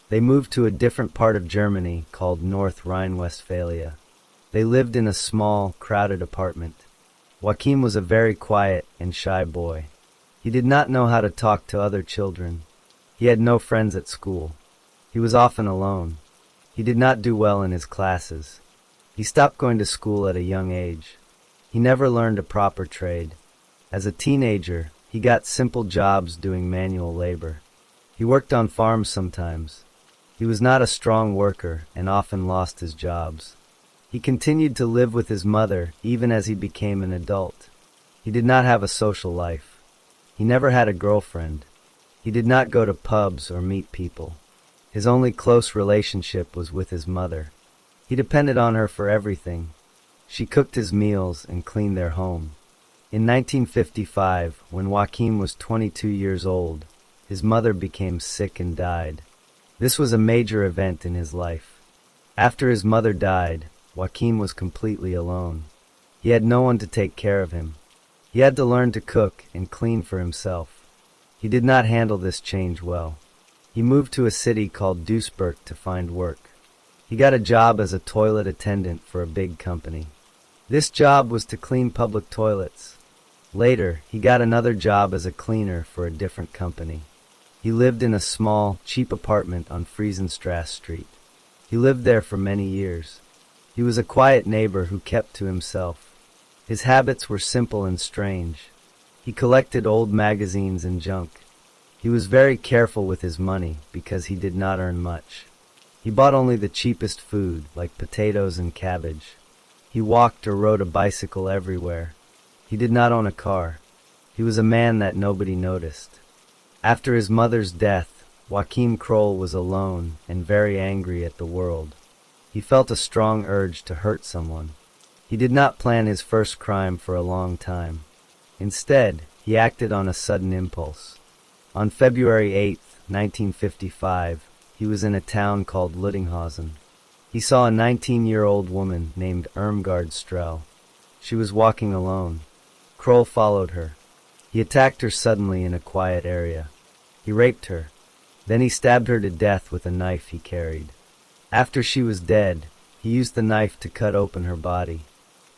They moved to a different part of Germany called North Rhine-Westphalia. They lived in a small, crowded apartment. Joachim was a very quiet and shy boy. He did not know how to talk to other children. He had no friends at school. He was often alone. He did not do well in his classes. He stopped going to school at a young age. He never learned a proper trade. As a teenager, he got simple jobs doing manual labor. He worked on farms sometimes. He was not a strong worker and often lost his jobs. He continued to live with his mother even as he became an adult. He did not have a social life. He never had a girlfriend. He did not go to pubs or meet people. His only close relationship was with his mother. He depended on her for everything. She cooked his meals and cleaned their home. In 1955, when Joachim was 22 years old, his mother became sick and died. This was a major event in his life. After his mother died, Joachim was completely alone. He had no one to take care of him. He had to learn to cook and clean for himself. He did not handle this change well. He moved to a city called Duisburg to find work. He got a job as a toilet attendant for a big company. This job was to clean public toilets. Later, he got another job as a cleaner for a different company. He lived in a small, cheap apartment on Friesenstrasse Street. He lived there for many years. He was a quiet neighbor who kept to himself. His habits were simple and strange. He collected old magazines and junk. He was very careful with his money because he did not earn much. He bought only the cheapest food, like potatoes and cabbage. He walked or rode a bicycle everywhere. He did not own a car. He was a man that nobody noticed. After his mother's death, Joachim Kroll was alone and very angry at the world. He felt a strong urge to hurt someone. He did not plan his first crime for a long time. Instead, he acted on a sudden impulse. On February 8, 1955, he was in a town called Luttinghausen. He saw a 19-year-old woman named Irmgard Strell. She was walking alone. Kroll followed her. He attacked her suddenly in a quiet area. He raped her. Then he stabbed her to death with a knife he carried. After she was dead, he used the knife to cut open her body.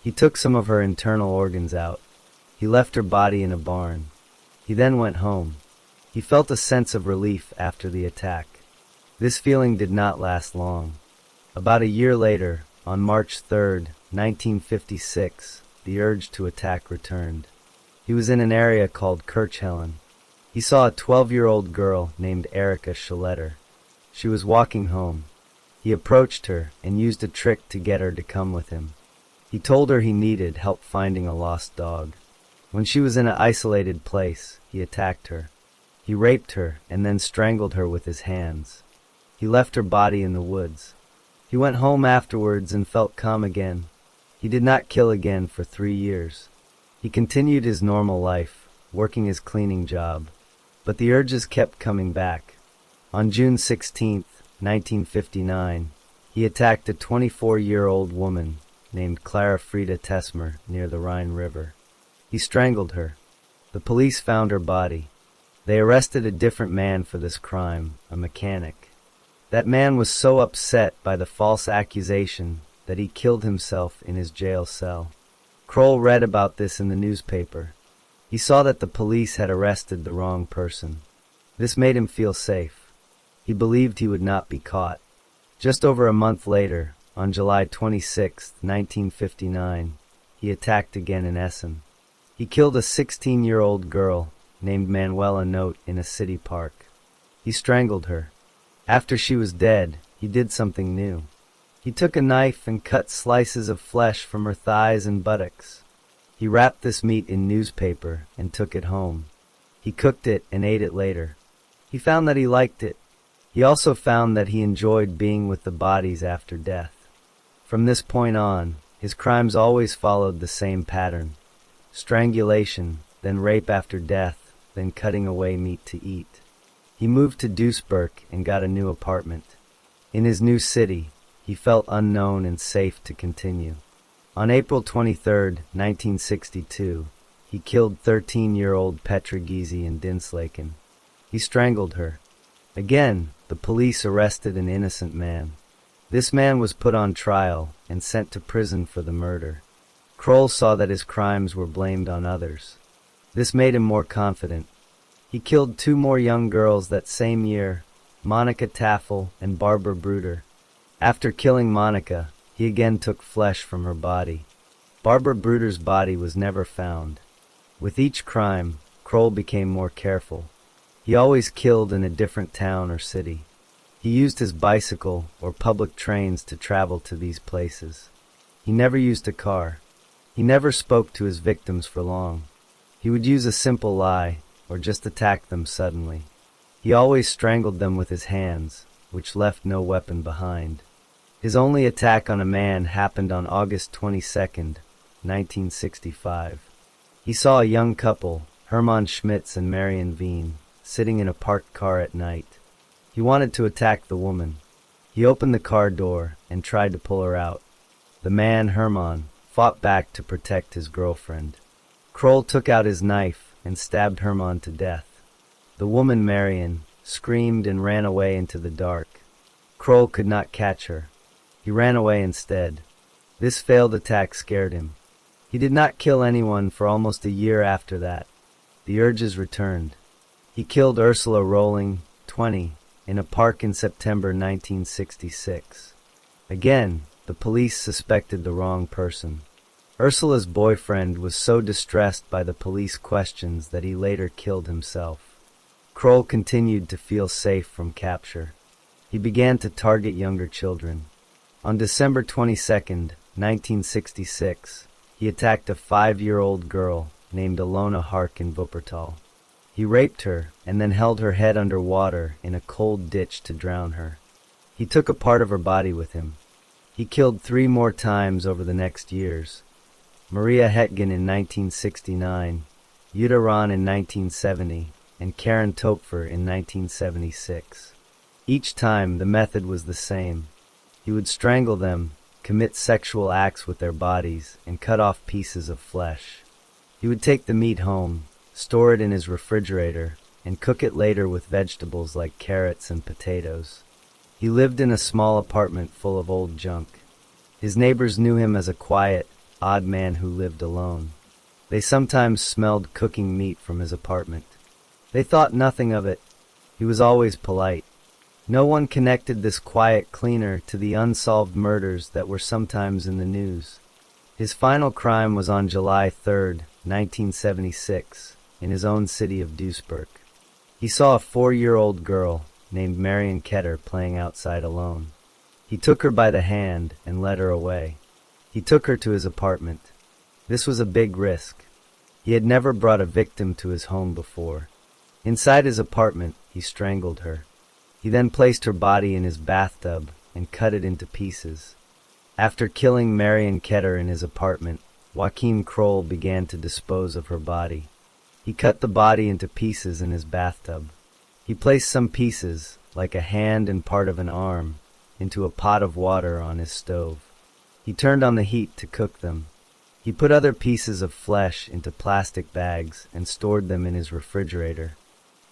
He took some of her internal organs out. He left her body in a barn. He then went home. He felt a sense of relief after the attack. This feeling did not last long. About a year later, on March 3, 1956, the urge to attack returned. He was in an area called Kirchhellen. He saw a 12-year-old girl named Erika Schletter. She was walking home. He approached her and used a trick to get her to come with him. He told her he needed help finding a lost dog. When she was in an isolated place, he attacked her. He raped her and then strangled her with his hands. He left her body in the woods. He went home afterwards and felt calm again. He did not kill again for 3 years. He continued his normal life, working his cleaning job. But the urges kept coming back. On June 16, 1959, he attacked a 24-year-old woman named Clara Frieda Tesmer near the Rhine River. He strangled her. The police found her body. They arrested a different man for this crime, a mechanic. That man was so upset by the false accusation that he killed himself in his jail cell. Kroll read about this in the newspaper. He saw that the police had arrested the wrong person. This made him feel safe. He believed he would not be caught. Just over a month later, on July 26, 1959, he attacked again in Essen. He killed a 16-year-old girl named Manuela Note in a city park. He strangled her. After she was dead, he did something new. He took a knife and cut slices of flesh from her thighs and buttocks. He wrapped this meat in newspaper and took it home. He cooked it and ate it later. He found that he liked it. He also found that he enjoyed being with the bodies after death. From this point on, his crimes always followed the same pattern: strangulation, then rape after death, then cutting away meat to eat. He moved to Duisburg and got a new apartment. In his new city, he felt unknown and safe to continue. On April 23, 1962, he killed 13-year-old Petra Gysi in Dinslaken. He strangled her. Again, the police arrested an innocent man. This man was put on trial and sent to prison for the murder. Kroll saw that his crimes were blamed on others. This made him more confident. He killed 2 more young girls that same year, Monika Tafel and Barbara Bruder. After killing Monika, he again took flesh from her body. Barbara Bruder's body was never found. With each crime, Kroll became more careful. He always killed in a different town or city. He used his bicycle or public trains to travel to these places. He never used a car. He never spoke to his victims for long. He would use a simple lie or just attack them suddenly. He always strangled them with his hands, which left no weapon behind. His only attack on a man happened on August 22, 1965. He saw a young couple, Hermann Schmitz and Marion Wien, sitting in a parked car at night. He wanted to attack the woman. He opened the car door and tried to pull her out. The man, Hermann, fought back to protect his girlfriend. Kroll took out his knife and stabbed Hermann to death. The woman, Marion, screamed and ran away into the dark. Kroll could not catch her. He ran away instead. This failed attack scared him. He did not kill anyone for almost a year after that. The urges returned. He killed Ursula Rolling, 20, in a park in September 1966. Again, the police suspected the wrong person. Ursula's boyfriend was so distressed by the police questions that he later killed himself. Kroll continued to feel safe from capture. He began to target younger children. On December 22, 1966, he attacked a 5-year-old girl named Ilona Hark in Wuppertal. He raped her and then held her head under water in a cold ditch to drown her. He took a part of her body with him. He killed 3 more times over the next years: Maria Hetgen in 1969, Jutta Rahn in 1970, and Karen Topfer in 1976. Each time, the method was the same. He would strangle them, commit sexual acts with their bodies, and cut off pieces of flesh. He would take the meat home, store it in his refrigerator, and cook it later with vegetables like carrots and potatoes. He lived in a small apartment full of old junk. His neighbors knew him as a quiet, odd man who lived alone. They sometimes smelled cooking meat from his apartment. They thought nothing of it. He was always polite. No one connected this quiet cleaner to the unsolved murders that were sometimes in the news. His final crime was on July 3, 1976, in his own city of Duisburg. He saw a 4-year-old girl named Marion Ketter playing outside alone. He took her by the hand and led her away. He took her to his apartment. This was a big risk. He had never brought a victim to his home before. Inside his apartment, he strangled her. He then placed her body in his bathtub and cut it into pieces. After killing Marion Ketter in his apartment, Joachim Kroll began to dispose of her body. He cut the body into pieces in his bathtub. He placed some pieces, like a hand and part of an arm, into a pot of water on his stove. He turned on the heat to cook them. He put other pieces of flesh into plastic bags and stored them in his refrigerator.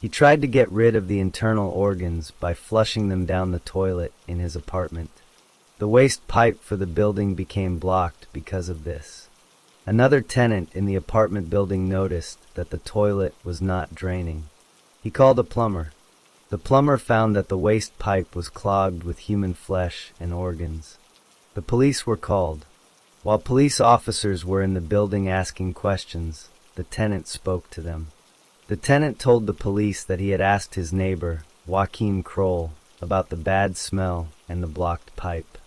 He tried to get rid of the internal organs by flushing them down the toilet in his apartment. The waste pipe for the building became blocked because of this. Another tenant in the apartment building noticed that the toilet was not draining. He called a plumber. The plumber found that the waste pipe was clogged with human flesh and organs. The police were called. While police officers were in the building asking questions, the tenant spoke to them. The tenant told the police that he had asked his neighbor, Joachim Kroll, about the bad smell and the blocked pipe.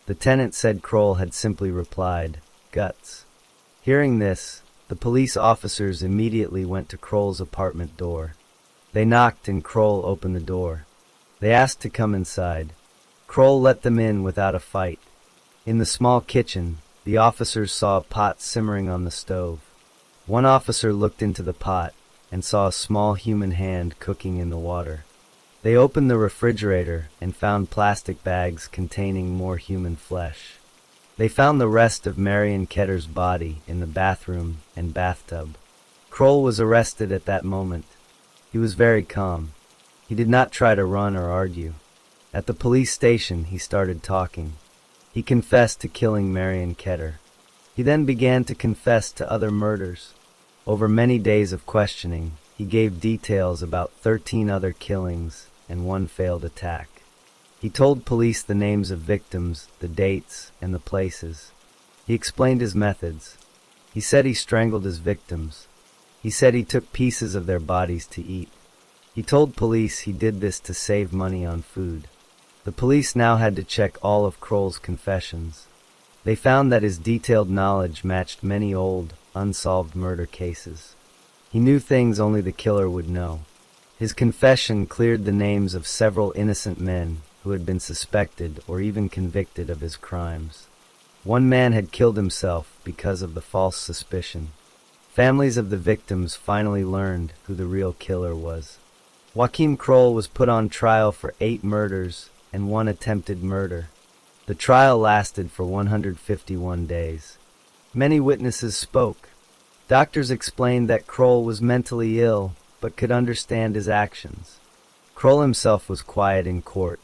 The tenant said Kroll had simply replied, "Guts." Hearing this, the police officers immediately went to Kroll's apartment door. They knocked and Kroll opened the door. They asked to come inside. Kroll let them in without a fight. In the small kitchen, the officers saw a pot simmering on the stove. One officer looked into the pot and saw a small human hand cooking in the water. They opened the refrigerator and found plastic bags containing more human flesh. They found the rest of Marion Ketter's body in the bathroom and bathtub. Kroll was arrested at that moment. He was very calm. He did not try to run or argue. At the police station, he started talking. He confessed to killing Marion Ketter. He then began to confess to other murders. Over many days of questioning, he gave details about 13 other killings and one failed attack. He told police the names of victims, the dates, and the places. He explained his methods. He said he strangled his victims. He said he took pieces of their bodies to eat. He told police he did this to save money on food. The police now had to check all of Kroll's confessions. They found that his detailed knowledge matched many old, unsolved murder cases. He knew things only the killer would know. His confession cleared the names of several innocent men who had been suspected or even convicted of his crimes. One man had killed himself because of the false suspicion. Families of the victims finally learned who the real killer was. Joachim Kroll was put on trial for 8 murders and 1 attempted murder. The trial lasted for 151 days. Many witnesses spoke. Doctors explained that Kroll was mentally ill but could understand his actions. Kroll himself was quiet in court.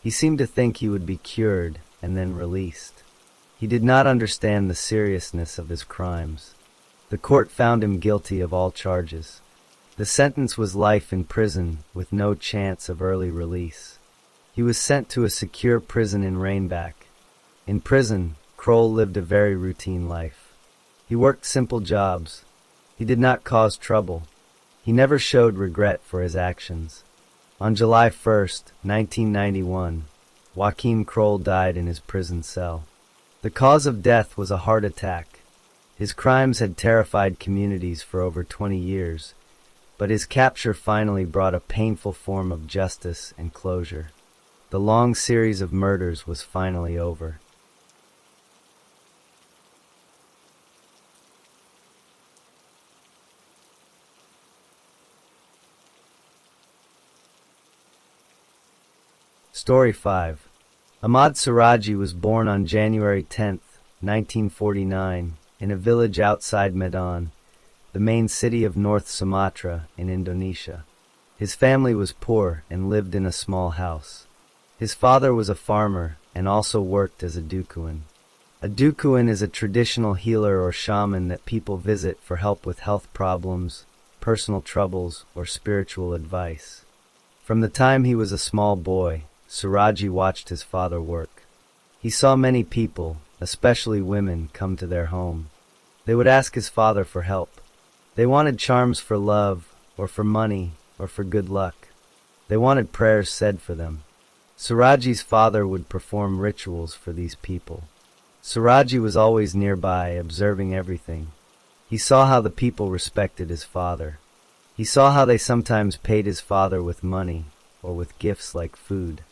He seemed to think he would be cured and then released. He did not understand the seriousness of his crimes. The court found him guilty of all charges. The sentence was life in prison with no chance of early release. He was sent to a secure prison in Reinbach. In prison, Kroll lived a very routine life. He worked simple jobs. He did not cause trouble. He never showed regret for his actions. On July 1st, 1991, Joachim Kroll died in his prison cell. The cause of death was a heart attack. His crimes had terrified communities for over 20 years, but his capture finally brought a painful form of justice and closure. The long series of murders was finally over. Story 5. Ahmad Siraji was born on January 10, 1949, in a village outside Medan, the main city of North Sumatra in Indonesia. His family was poor and lived in a small house. His father was a farmer and also worked as a dukuan. A dukuan is a traditional healer or shaman that people visit for help with health problems, personal troubles, or spiritual advice. From the time he was a small boy, Siraji watched his father work. He saw many people, especially women, come to their home. They would ask his father for help. They wanted charms for love, or for money, or for good luck. They wanted prayers said for them. Siraji's father would perform rituals for these people. Siraji was always nearby, observing everything. He saw how the people respected his father. He saw how they sometimes paid his father with money, or with gifts like food.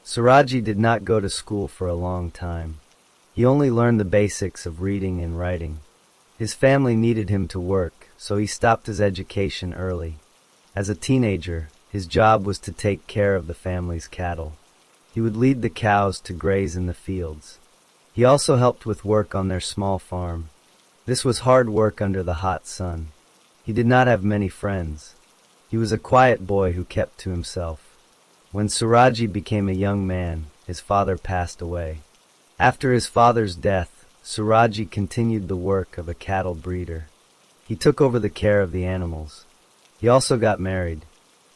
Siraji did not go to school for a long time. He only learned the basics of reading and writing. His family needed him to work, so he stopped his education early. As a teenager, his job was to take care of the family's cattle. He would lead the cows to graze in the fields. He also helped with work on their small farm. This was hard work under the hot sun. He did not have many friends. He was a quiet boy who kept to himself. When Suraji became a young man, his father passed away. After his father's death, Suraji continued the work of a cattle breeder. He took over the care of the animals. He also got married.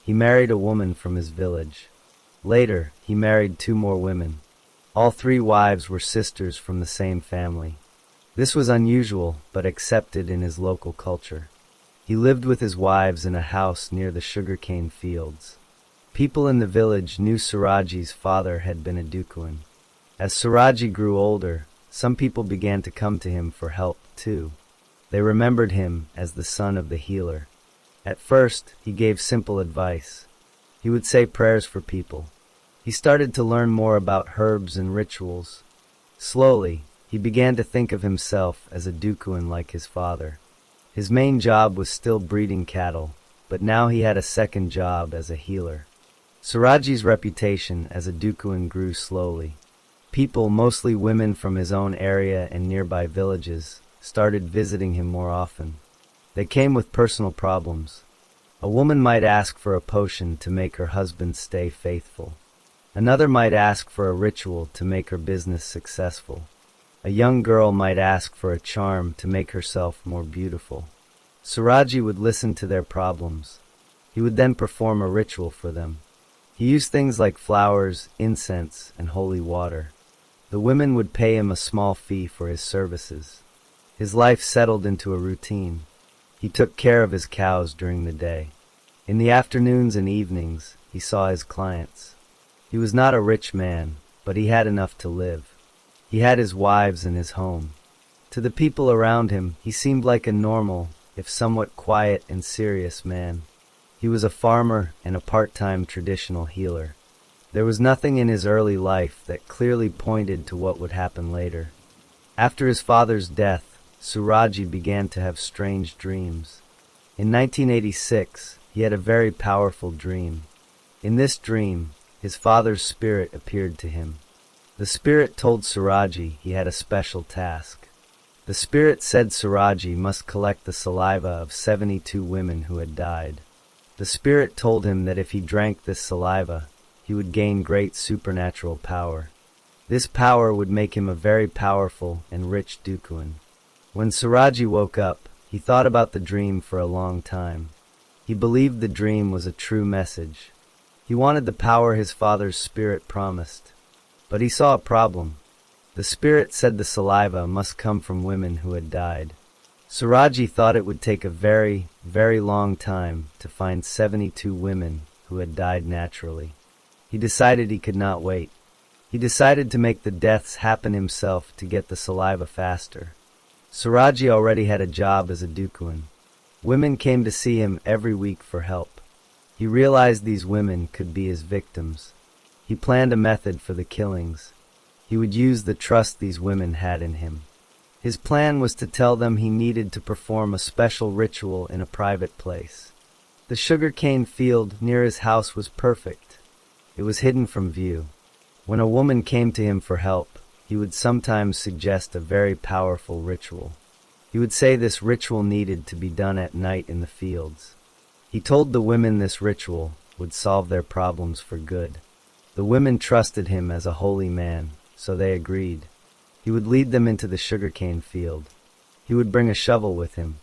He married a woman from his village. Later, he married 2 more women. All 3 wives were sisters from the same family. This was unusual, but accepted in his local culture. He lived with his wives in a house near the sugarcane fields. People in the village knew Suraji's father had been a Dukuan. As Suraji grew older, some people began to come to him for help, too. They remembered him as the son of the healer. At first, he gave simple advice. He would say prayers for people. He started to learn more about herbs and rituals. Slowly, he began to think of himself as a Dukuan like his father. His main job was still breeding cattle, but now he had a second job as a healer. Suraji's reputation as a Dukuan grew slowly. People, mostly women from his own area and nearby villages, started visiting him more often. They came with personal problems. A woman might ask for a potion to make her husband stay faithful. Another might ask for a ritual to make her business successful. A young girl might ask for a charm to make herself more beautiful. Suraji would listen to their problems. He would then perform a ritual for them. He used things like flowers, incense, and holy water. The women would pay him a small fee for his services. His life settled into a routine. He took care of his cows during the day. In the afternoons and evenings, he saw his clients. He was not a rich man, but he had enough to live. He had his wives and his home. To the people around him, he seemed like a normal, if somewhat quiet and serious man. He was a farmer and a part-time traditional healer. There was nothing in his early life that clearly pointed to what would happen later. After his father's death, Suraji began to have strange dreams. In 1986, he had a very powerful dream. In this dream, his father's spirit appeared to him. The spirit told Suraji he had a special task. The spirit said Suraji must collect the saliva of 72 women who had died. The spirit told him that if he drank this saliva, he would gain great supernatural power. This power would make him a very powerful and rich Dukuan. When Suraji woke up, he thought about the dream for a long time. He believed the dream was a true message. He wanted the power his father's spirit promised. But he saw a problem. The spirit said the saliva must come from women who had died. Suraji thought it would take a very, very long time to find 72 women who had died naturally. He decided he could not wait. He decided to make the deaths happen himself to get the saliva faster. Suraji already had a job as a Dukuan. Women came to see him every week for help. He realized these women could be his victims. He planned a method for the killings. He would use the trust these women had in him. His plan was to tell them he needed to perform a special ritual in a private place. The sugarcane field near his house was perfect. It was hidden from view. When a woman came to him for help, he would sometimes suggest a very powerful ritual. He would say this ritual needed to be done at night in the fields. He told the women this ritual would solve their problems for good. The women trusted him as a holy man, so they agreed. He would lead them into the sugarcane field. He would bring a shovel with him.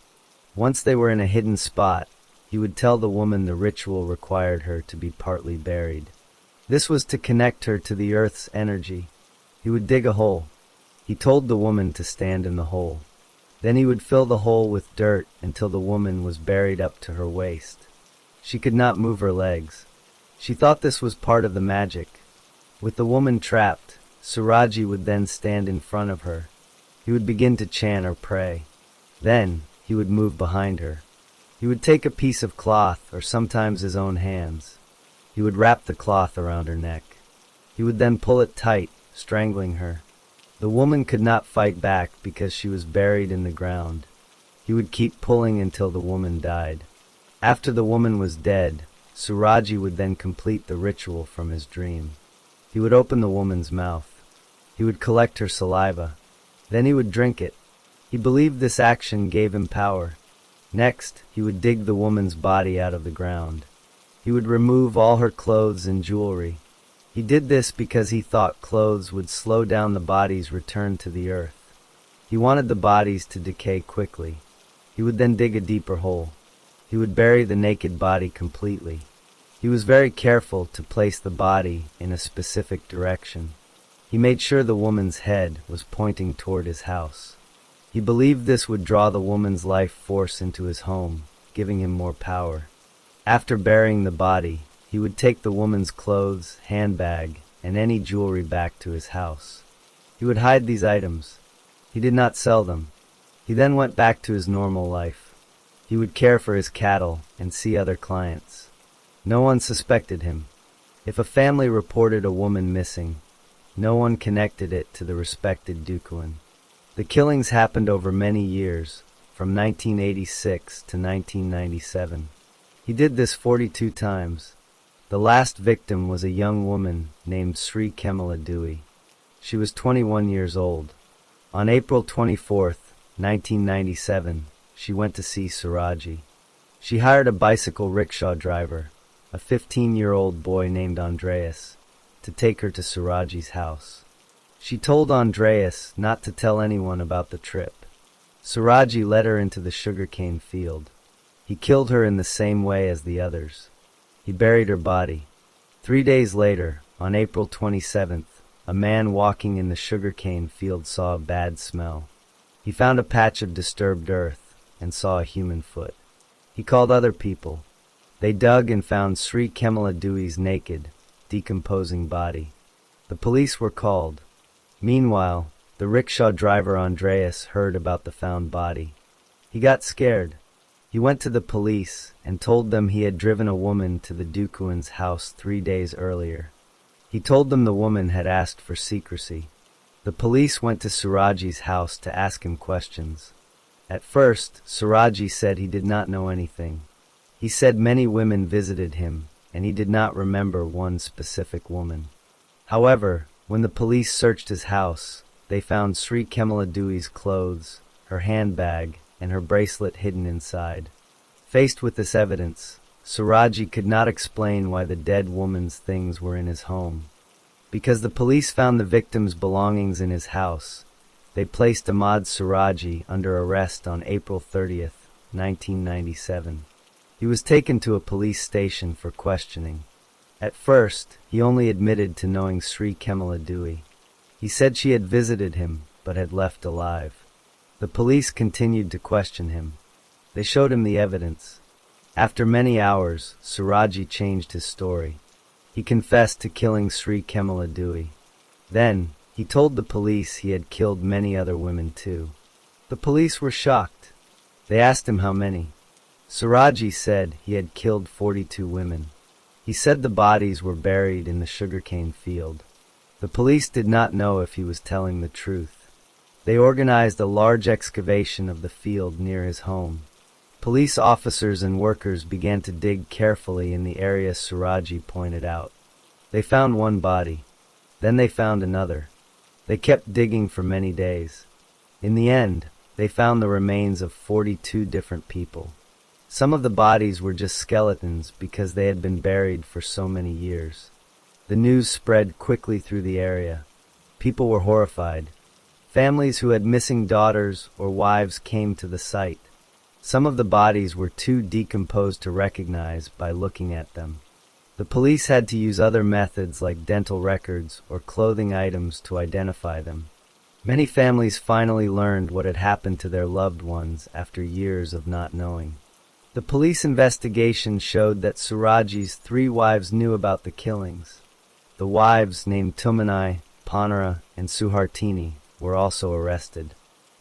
Once they were in a hidden spot, he would tell the woman the ritual required her to be partly buried. This was to connect her to the earth's energy. He would dig a hole. He told the woman to stand in the hole. Then he would fill the hole with dirt until the woman was buried up to her waist. She could not move her legs. She thought this was part of the magic. With the woman trapped, Suraji would then stand in front of her. He would begin to chant or pray. Then, he would move behind her. He would take a piece of cloth or sometimes his own hands. He would wrap the cloth around her neck. He would then pull it tight, strangling her. The woman could not fight back because she was buried in the ground. He would keep pulling until the woman died. After the woman was dead, Suraji would then complete the ritual from his dream. He would open the woman's mouth. He would collect her saliva. Then he would drink it. He believed this action gave him power. Next, he would dig the woman's body out of the ground. He would remove all her clothes and jewelry. He did this because he thought clothes would slow down the body's return to the earth. He wanted the bodies to decay quickly. He would then dig a deeper hole. He would bury the naked body completely. He was very careful to place the body in a specific direction. He made sure the woman's head was pointing toward his house. He believed this would draw the woman's life force into his home, giving him more power. After burying the body, he would take the woman's clothes, handbag, and any jewelry back to his house. He would hide these items. He did not sell them. He then went back to his normal life. He would care for his cattle and see other clients. No one suspected him. If a family reported a woman missing, no one connected it to the respected Dukuan. The killings happened over many years, from 1986 to 1997. He did this 42 times. The last victim was a young woman named Sri Kemala Dewey. She was 21 years old. On April 24, 1997, she went to see Suraji. She hired a bicycle rickshaw driver, a 15-year-old boy named Andreas, to take her to Suraji's house. She told Andreas not to tell anyone about the trip. Suraji led her into the sugarcane field. He killed her in the same way as the others. He buried her body. 3 days later, on April 27th, a man walking in the sugarcane field saw a bad smell. He found a patch of disturbed earth and saw a human foot. He called other people. They dug and found Sri Kemala Dewey's naked, decomposing body. The police were called. Meanwhile, the rickshaw driver Andreas heard about the found body. He got scared. He went to the police and told them he had driven a woman to the Dukuan's house 3 days earlier. He told them the woman had asked for secrecy. The police went to Suraji's house to ask him questions. At first, Suraji said he did not know anything. He said many women visited him, and he did not remember one specific woman. However, when the police searched his house, they found Sri Kemala Dewey's clothes, her handbag, and her bracelet hidden inside. Faced with this evidence, Suraji could not explain why the dead woman's things were in his home. Because the police found the victim's belongings in his house, they placed Ahmad Suraji under arrest on April 30th, 1997. He was taken to a police station for questioning. At first, he only admitted to knowing Sri Kemala Dewey. He said she had visited him, but had left alive. The police continued to question him. They showed him the evidence. After many hours, Suraji changed his story. He confessed to killing Sri Kemala Dewey. Then, he told the police he had killed many other women too. The police were shocked. They asked him how many. Suraji said he had killed 42 women. He said the bodies were buried in the sugarcane field. The police did not know if he was telling the truth. They organized a large excavation of the field near his home. Police officers and workers began to dig carefully in the area Suraji pointed out. They found one body. Then they found another. They kept digging for many days. In the end, they found the remains of 42 different people. Some of the bodies were just skeletons because they had been buried for so many years. The news spread quickly through the area. People were horrified. Families who had missing daughters or wives came to the site. Some of the bodies were too decomposed to recognize by looking at them. The police had to use other methods like dental records or clothing items to identify them. Many families finally learned what had happened to their loved ones after years of not knowing. The police investigation showed that Suraji's 3 wives knew about the killings. The wives, named Tumanai, Panara, and Suhartini, were also arrested.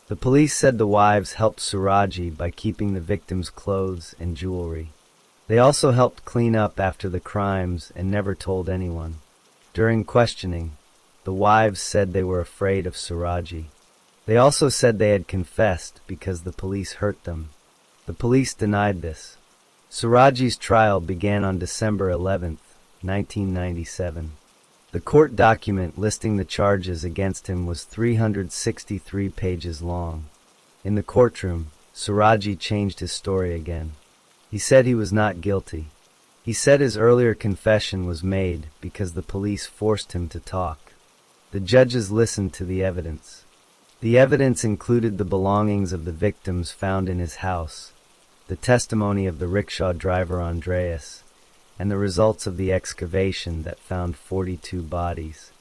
The police said the wives helped Suraji by keeping the victims' clothes and jewelry. They also helped clean up after the crimes and never told anyone. During questioning, the wives said they were afraid of Suraji. They also said they had confessed because the police hurt them. The police denied this. Suraji's trial began on December 11, 1997. The court document listing the charges against him was 363 pages long. In the courtroom, Suraji changed his story again. He said he was not guilty. He said his earlier confession was made because the police forced him to talk. The judges listened to the evidence. The evidence included the belongings of the victims found in his house, the testimony of the rickshaw driver Andreas, and the results of the excavation that found 42 bodies.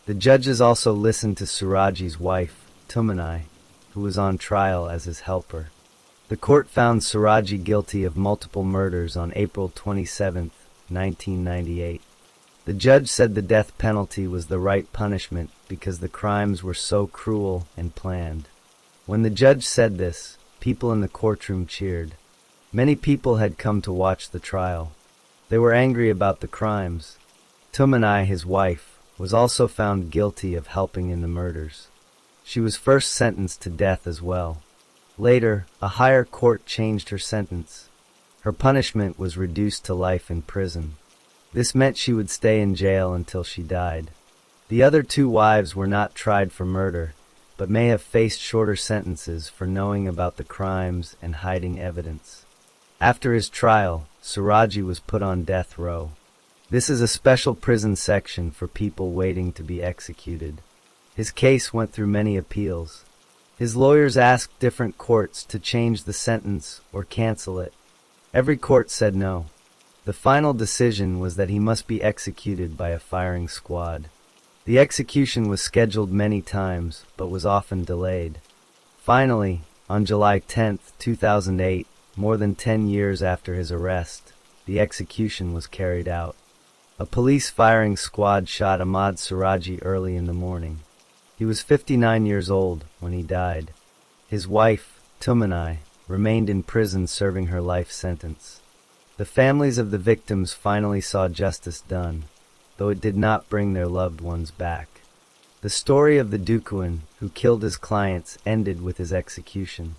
The judges also listened to Suraji's wife, Tumanai, who was on trial as his helper. The court found Suraji guilty of multiple murders on April 27, 1998. The judge said the death penalty was the right punishment because the crimes were so cruel and planned. When the judge said this, people in the courtroom cheered. Many people had come to watch the trial. They were angry about the crimes. Tumanai, his wife, was also found guilty of helping in the murders. She was first sentenced to death as well. Later, a higher court changed her sentence. Her punishment was reduced to life in prison. This meant she would stay in jail until she died. The other two wives were not tried for murder, but may have faced shorter sentences for knowing about the crimes and hiding evidence. After his trial, Suraji was put on death row. This is a special prison section for people waiting to be executed. His case went through many appeals. His lawyers asked different courts to change the sentence or cancel it. Every court said no. The final decision was that he must be executed by a firing squad. The execution was scheduled many times, but was often delayed. Finally, on July 10, 2008, more than 10 years after his arrest, the execution was carried out. A police firing squad shot Ahmad Suraji early in the morning. He was 59 years old when he died. His wife, Tumanai, remained in prison serving her life sentence. The families of the victims finally saw justice done, though it did not bring their loved ones back. The story of the Dukuan who killed his clients ended with his execution.